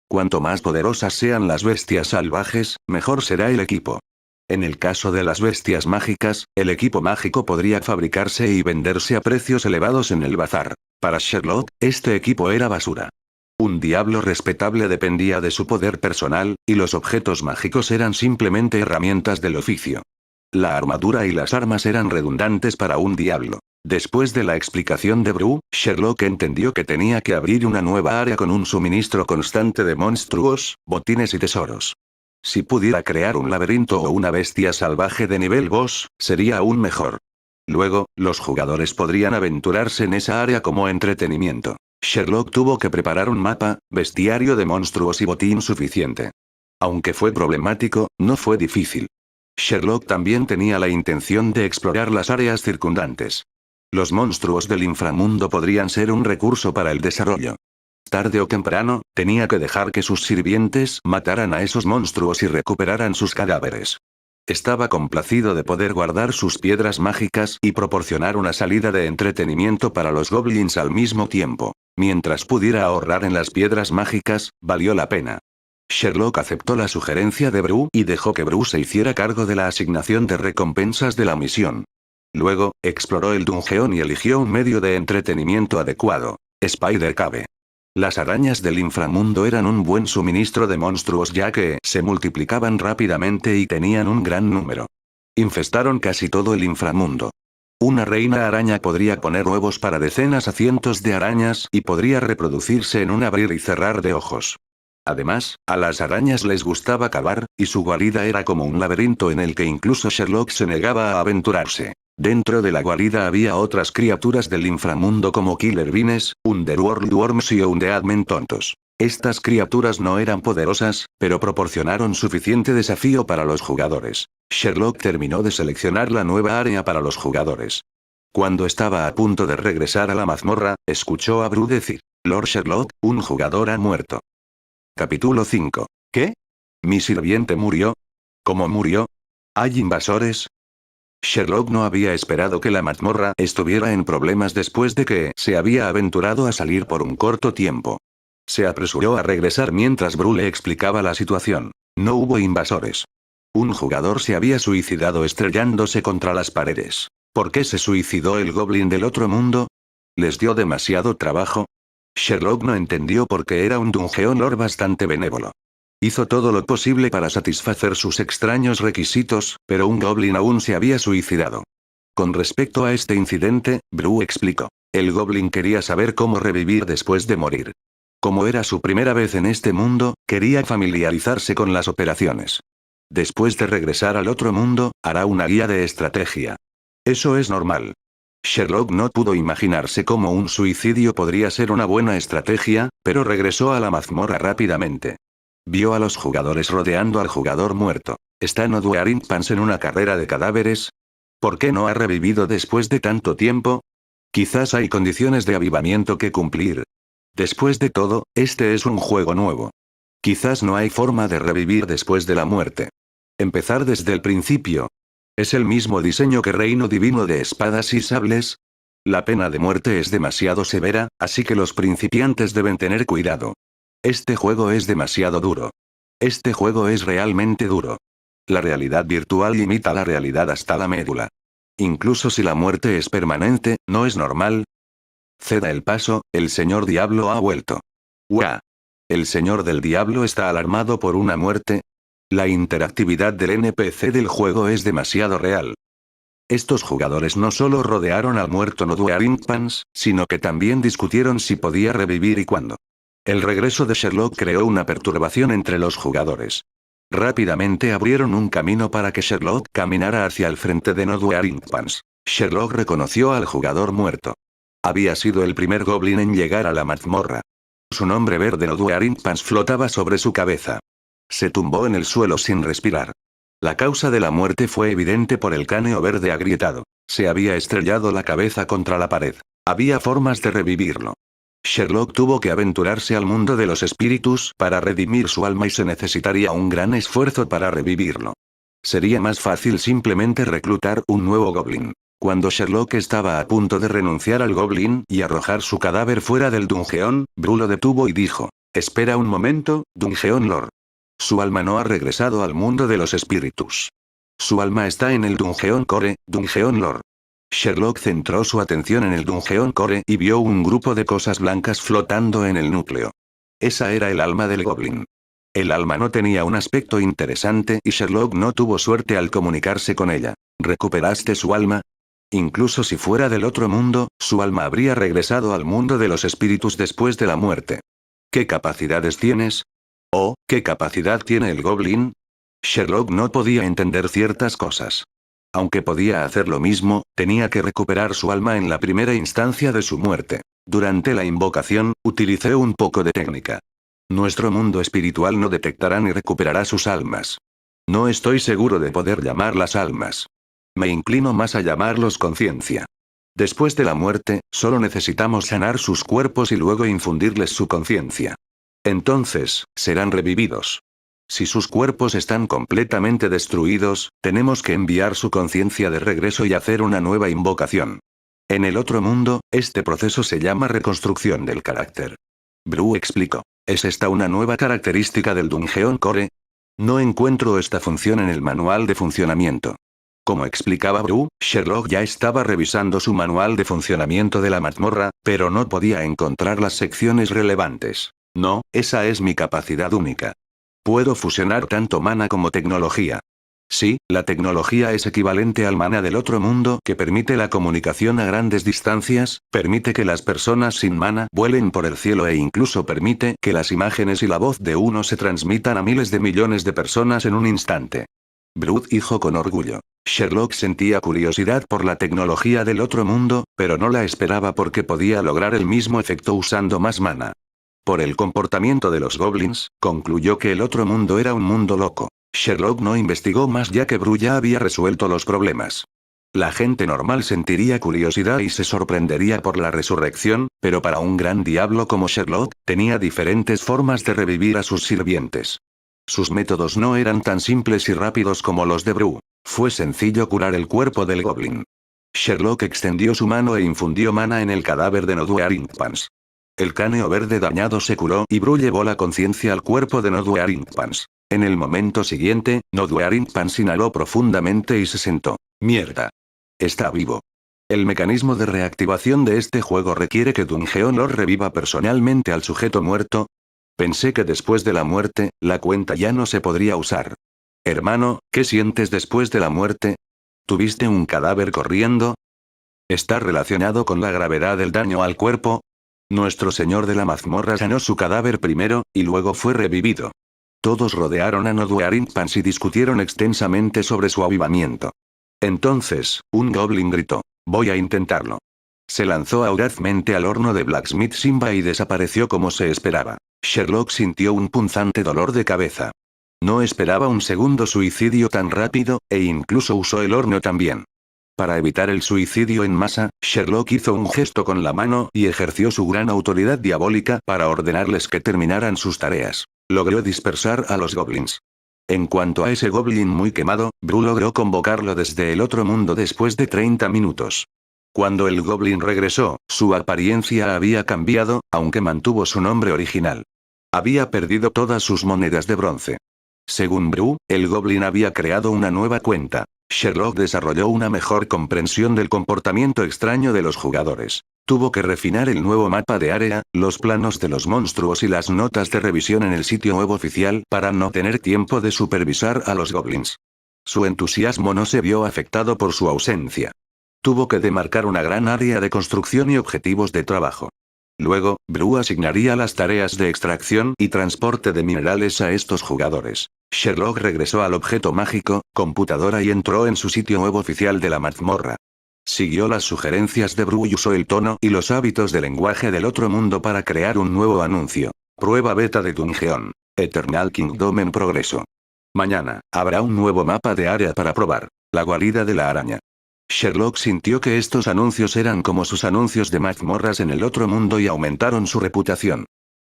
Cuanto más poderosas sean las bestias salvajes, mejor será el equipo. En el caso de las bestias mágicas, el equipo mágico podría fabricarse y venderse a precios elevados en el bazar. Para Sherlock, este equipo era basura. Un diablo respetable dependía de su poder personal, y los objetos mágicos eran simplemente herramientas del oficio. La armadura y las armas eran redundantes para un diablo. Después de la explicación de Bru, Sherlock entendió que tenía que abrir una nueva área con un suministro constante de monstruos, botines y tesoros. Si pudiera crear un laberinto o una bestia salvaje de nivel boss, sería aún mejor. Luego, los jugadores podrían aventurarse en esa área como entretenimiento. Sherlock tuvo que preparar un mapa, bestiario de monstruos y botín suficiente. Aunque fue problemático, no fue difícil. Sherlock también tenía la intención de explorar las áreas circundantes. Los monstruos del inframundo podrían ser un recurso para el desarrollo. Tarde o temprano, tenía que dejar que sus sirvientes mataran a esos monstruos y recuperaran sus cadáveres. Estaba complacido de poder guardar sus piedras mágicas y proporcionar una salida de entretenimiento para los goblins al mismo tiempo. Mientras pudiera ahorrar en las piedras mágicas, valió la pena. Sherlock aceptó la sugerencia de Bru y dejó que Bru se hiciera cargo de la asignación de recompensas de la misión. Luego, exploró el dungeon y eligió un medio de entretenimiento adecuado: Spider Cave. Las arañas del inframundo eran un buen suministro de monstruos ya que se multiplicaban rápidamente y tenían un gran número. Infestaron casi todo el inframundo. Una reina araña podría poner huevos para decenas a cientos de arañas y podría reproducirse en un abrir y cerrar de ojos. Además, a las arañas les gustaba cavar, y su guarida era como un laberinto en el que incluso Sherlock se negaba a aventurarse. Dentro de la guarida había otras criaturas del inframundo como Killer Beans, Underworld Worms y Undead tontos. Estas criaturas no eran poderosas, pero proporcionaron suficiente desafío para los jugadores. Sherlock terminó de seleccionar la nueva área para los jugadores. Cuando estaba a punto de regresar a la mazmorra, escuchó a Bru decir: Lord Sherlock, un jugador ha muerto. Capítulo 5. ¿Qué? ¿Mi sirviente murió? ¿Cómo murió? ¿Hay invasores? Sherlock no había esperado que la mazmorra estuviera en problemas después de que se había aventurado a salir por un corto tiempo. Se apresuró a regresar mientras Bru le explicaba la situación. No hubo invasores. Un jugador se había suicidado estrellándose contra las paredes. ¿Por qué se suicidó el goblin del otro mundo? ¿Les dio demasiado trabajo? Sherlock no entendió porque era un dungeon lord bastante benévolo. Hizo todo lo posible para satisfacer sus extraños requisitos, pero un goblin aún se había suicidado. Con respecto a este incidente, Bru explicó. El goblin quería saber cómo revivir después de morir. Como era su primera vez en este mundo, quería familiarizarse con las operaciones. Después de regresar al otro mundo, hará una guía de estrategia. Eso es normal. Sherlock no pudo imaginarse cómo un suicidio podría ser una buena estrategia, pero regresó a la mazmorra rápidamente. Vio a los jugadores rodeando al jugador muerto. ¿Están Oduarin Pans en una carrera de cadáveres? ¿Por qué no ha revivido después de tanto tiempo? Quizás hay condiciones de avivamiento que cumplir. Después de todo, este es un juego nuevo. Quizás no hay forma de revivir después de la muerte. Empezar desde el principio. ¿Es el mismo diseño que Reino Divino de Espadas y Sables? La pena de muerte es demasiado severa, así que los principiantes deben tener cuidado. Este juego es demasiado duro. Este juego es realmente duro. La realidad virtual imita la realidad hasta la médula. Incluso si la muerte es permanente, ¿no es normal? Ceda el paso, el señor Diablo ha vuelto. ¡Uah! El señor del Diablo está alarmado por una muerte. La interactividad del NPC del juego es demasiado real. Estos jugadores no solo rodearon al muerto Noduaringpans, sino que también discutieron si podía revivir y cuándo. El regreso de Sherlock creó una perturbación entre los jugadores. Rápidamente abrieron un camino para que Sherlock caminara hacia el frente de Noduaringpans. Sherlock reconoció al jugador muerto. Había sido el primer goblin en llegar a la mazmorra. Su nombre verde Noduaringpans flotaba sobre su cabeza. Se tumbó en el suelo sin respirar. La causa de la muerte fue evidente por el cráneo verde agrietado. Se había estrellado la cabeza contra la pared. Había formas de revivirlo. Sherlock tuvo que aventurarse al mundo de los espíritus para redimir su alma y se necesitaría un gran esfuerzo para revivirlo. Sería más fácil simplemente reclutar un nuevo goblin. Cuando Sherlock estaba a punto de renunciar al goblin y arrojar su cadáver fuera del dungeón, Bru lo detuvo y dijo: «Espera un momento, Dungeon Lord. Su alma no ha regresado al mundo de los espíritus. Su alma está en el Dungeon Core, Dungeon Lord». Sherlock centró su atención en el Dungeon Core y vio un grupo de cosas blancas flotando en el núcleo. Esa era el alma del goblin. El alma no tenía un aspecto interesante y Sherlock no tuvo suerte al comunicarse con ella. ¿Recuperaste su alma? Incluso si fuera del otro mundo, su alma habría regresado al mundo de los espíritus después de la muerte. ¿Qué capacidades tienes? ¿Oh, qué capacidad tiene el goblin? Sherlock no podía entender ciertas cosas. Aunque podía hacer lo mismo, tenía que recuperar su alma en la primera instancia de su muerte. Durante la invocación, utilicé un poco de técnica. Nuestro mundo espiritual no detectará ni recuperará sus almas. No estoy seguro de poder llamarlas almas. Me inclino más a llamarlos conciencia. Después de la muerte, solo necesitamos sanar sus cuerpos y luego infundirles su conciencia. Entonces, serán revividos. Si sus cuerpos están completamente destruidos, tenemos que enviar su conciencia de regreso y hacer una nueva invocación. En el otro mundo, este proceso se llama reconstrucción del carácter. Bru explicó. ¿Es esta una nueva característica del Dungeon Core? No encuentro esta función en el manual de funcionamiento. Como explicaba Bru, Sherlock ya estaba revisando su manual de funcionamiento de la mazmorra, pero no podía encontrar las secciones relevantes. No, esa es mi capacidad única. Puedo fusionar tanto mana como tecnología. Sí, la tecnología es equivalente al mana del otro mundo que permite la comunicación a grandes distancias, permite que las personas sin mana vuelen por el cielo e incluso permite que las imágenes y la voz de uno se transmitan a miles de millones de personas en un instante. Bru dijo con orgullo. Sherlock sentía curiosidad por la tecnología del otro mundo, pero no la esperaba porque podía lograr el mismo efecto usando más mana. Por el comportamiento de los goblins, concluyó que el otro mundo era un mundo loco. Sherlock no investigó más ya que Bru ya había resuelto los problemas. La gente normal sentiría curiosidad y se sorprendería por la resurrección, pero para un gran diablo como Sherlock, tenía diferentes formas de revivir a sus sirvientes. Sus métodos no eran tan simples y rápidos como los de Bru. Fue sencillo curar el cuerpo del goblin. Sherlock extendió su mano e infundió mana en el cadáver de Noduaringpans. El cráneo verde dañado se curó y Bru llevó la conciencia al cuerpo de Noduaringpans. En el momento siguiente, Noduaringpans inhaló profundamente y se sentó. ¡Mierda! Está vivo. El mecanismo de reactivación de este juego requiere que Dungeon Lord reviva personalmente al sujeto muerto. Pensé que después de la muerte, la cuenta ya no se podría usar. Hermano, ¿qué sientes después de la muerte? ¿Tuviste un cadáver corriendo? ¿Está relacionado con la gravedad del daño al cuerpo? Nuestro señor de la mazmorra sanó su cadáver primero, y luego fue revivido. Todos rodearon a Noduaringpans y discutieron extensamente sobre su avivamiento. Entonces, un goblin gritó: «Voy a intentarlo». Se lanzó audazmente al horno de Blacksmith Simba y desapareció como se esperaba. Sherlock sintió un punzante dolor de cabeza. No esperaba un segundo suicidio tan rápido, e incluso usó el horno también. Para evitar el suicidio en masa, Sherlock hizo un gesto con la mano y ejerció su gran autoridad diabólica para ordenarles que terminaran sus tareas. Logró dispersar a los goblins. En cuanto a ese goblin muy quemado, Bru logró convocarlo desde el otro mundo después de 30 minutos. Cuando el goblin regresó, su apariencia había cambiado, aunque mantuvo su nombre original. Había perdido todas sus monedas de bronce. Según Brew, el Goblin había creado una nueva cuenta. Sherlock desarrolló una mejor comprensión del comportamiento extraño de los jugadores. Tuvo que refinar el nuevo mapa de área, los planos de los monstruos y las notas de revisión en el sitio web oficial para no tener tiempo de supervisar a los goblins. Su entusiasmo no se vio afectado por su ausencia. Tuvo que demarcar una gran área de construcción y objetivos de trabajo. Luego, Brew asignaría las tareas de extracción y transporte de minerales a estos jugadores. Sherlock regresó al objeto mágico, computadora y entró en su sitio web oficial de la mazmorra. Siguió las sugerencias de Brew y usó el tono y los hábitos de lenguaje del otro mundo para crear un nuevo anuncio. Prueba beta de Dungeon. Eternal Kingdom en progreso. Mañana, habrá un nuevo mapa de área para probar. La guarida de la araña. Sherlock sintió que estos anuncios eran como sus anuncios de mazmorras en el otro mundo y aumentaron su reputación.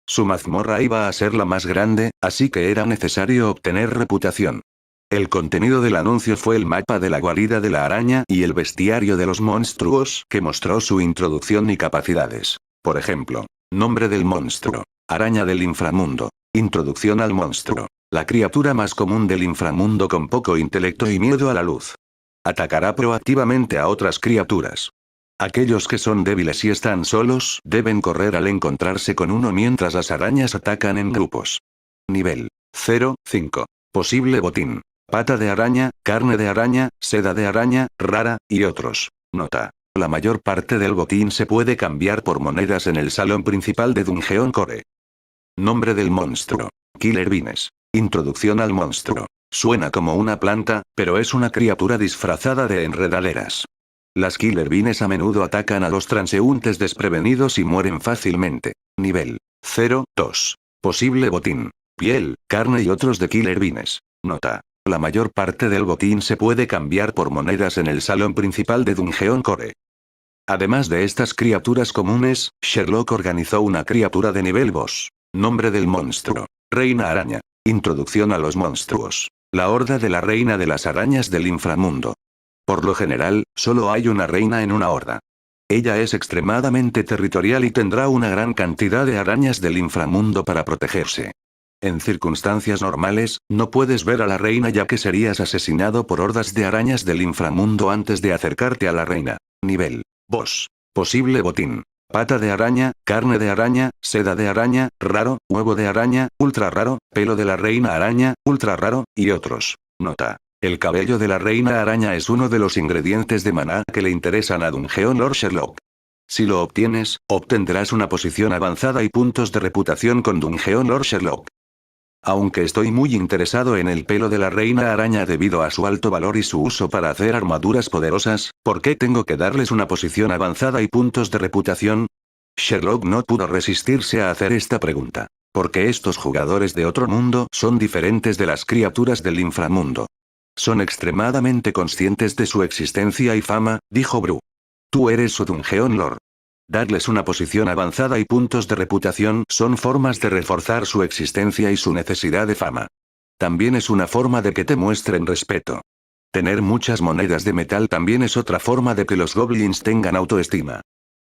Su mazmorra iba a ser la más grande, así que era necesario obtener reputación. El contenido del anuncio fue el mapa de la guarida de la araña y el bestiario de los monstruos que mostró su introducción y capacidades. Por ejemplo, nombre del monstruo. Araña del inframundo. Introducción al monstruo. La criatura más común del inframundo con poco intelecto y miedo a la luz. Atacará proactivamente a otras criaturas. Aquellos que son débiles y están solos deben correr al encontrarse con uno mientras las arañas atacan en grupos. Nivel 0-5. Posible botín. Pata de araña, carne de araña, seda de araña, rara, y otros. Nota. La mayor parte del botín se puede cambiar por monedas en el salón principal de Dungeon Core. Nombre del monstruo. Killer Beans. Introducción al monstruo. Suena como una planta, pero es una criatura disfrazada de enredaderas. Las Killer Beans a menudo atacan a los transeúntes desprevenidos y mueren fácilmente. Nivel 0-2. Posible botín. Piel, carne y otros de Killer Beans. Nota. La mayor parte del botín se puede cambiar por monedas en el salón principal de Dungeon Core. Además de estas criaturas comunes, Sherlock organizó una criatura de nivel boss. Nombre del monstruo. Reina araña. Introducción a los monstruos. La horda de la reina de las arañas del inframundo. Por lo general, solo hay una reina en una horda. Ella es extremadamente territorial y tendrá una gran cantidad de arañas del inframundo para protegerse. En circunstancias normales, no puedes ver a la reina ya que serías asesinado por hordas de arañas del inframundo antes de acercarte a la reina. Nivel. Boss. Posible botín. Pata de araña, carne de araña, seda de araña, raro, huevo de araña, ultra raro, pelo de la reina araña, ultra raro, y otros. Nota. El cabello de la reina araña es uno de los ingredientes de maná que le interesan a Dungeon Lord Sherlock. Si lo obtienes, obtendrás una posición avanzada y puntos de reputación con Dungeon Lord Sherlock. Aunque estoy muy interesado en el pelo de la reina araña debido a su alto valor y su uso para hacer armaduras poderosas, ¿por qué tengo que darles una posición avanzada y puntos de reputación? Sherlock no pudo resistirse a hacer esta pregunta. Porque estos jugadores de otro mundo son diferentes de las criaturas del inframundo. Son extremadamente conscientes de su existencia y fama, dijo Brew. Tú eres su Dungeon Lord. Darles una posición avanzada y puntos de reputación son formas de reforzar su existencia y su necesidad de fama. También es una forma de que te muestren respeto. Tener muchas monedas de metal también es otra forma de que los goblins tengan autoestima.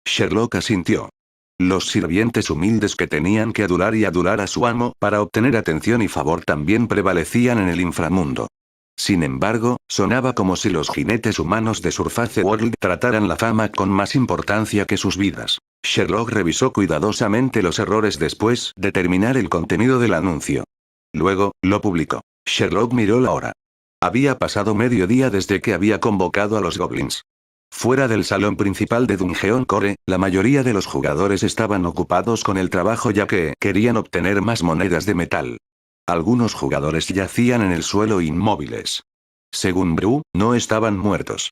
Sherlock asintió. Los sirvientes humildes que tenían que adular y adular a su amo para obtener atención y favor también prevalecían en el inframundo. Sin embargo, sonaba como si los jinetes humanos de Surface World trataran la fama con más importancia que sus vidas. Sherlock revisó cuidadosamente los errores después de terminar el contenido del anuncio. Luego, lo publicó. Sherlock miró la hora. Había pasado mediodía desde que había convocado a los goblins. Fuera del salón principal de Dungeon Core, la mayoría de los jugadores estaban ocupados con el trabajo ya que querían obtener más monedas de metal. Algunos jugadores yacían en el suelo inmóviles. Según Brew, no estaban muertos.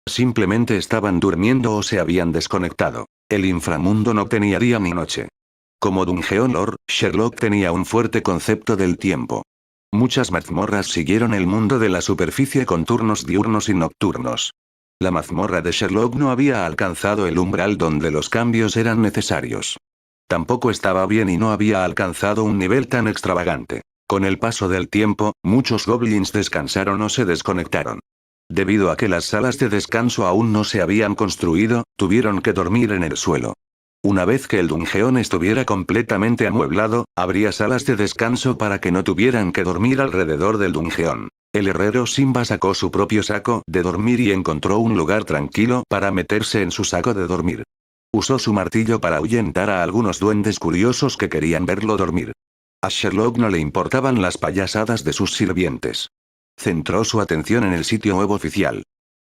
Simplemente estaban durmiendo o se habían desconectado. El inframundo no tenía día ni noche. Como Dungeon Lord, Sherlock tenía un fuerte concepto del tiempo. Muchas mazmorras siguieron el mundo de la superficie con turnos diurnos y nocturnos. La mazmorra de Sherlock no había alcanzado el umbral donde los cambios eran necesarios. Tampoco estaba bien y no había alcanzado un nivel tan extravagante. Con el paso del tiempo, muchos goblins descansaron o se desconectaron. Debido a que las salas de descanso aún no se habían construido, tuvieron que dormir en el suelo. Una vez que el dungeon estuviera completamente amueblado, habría salas de descanso para que no tuvieran que dormir alrededor del dungeon. El herrero Simba sacó su propio saco de dormir y encontró un lugar tranquilo para meterse en su saco de dormir. Usó su martillo para ahuyentar a algunos duendes curiosos que querían verlo dormir. A Sherlock no le importaban las payasadas de sus sirvientes. Centró su atención en el sitio web oficial.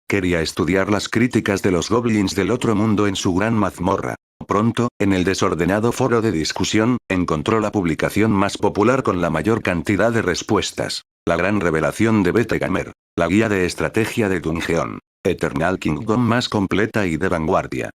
Quería estudiar las críticas de los goblins del otro mundo en su gran mazmorra. Pronto, en el desordenado foro de discusión, encontró la publicación más popular con la mayor cantidad de respuestas. La gran revelación de Bete Gamer. La guía de estrategia de Dungeon. Eternal Kingdom más completa y de vanguardia.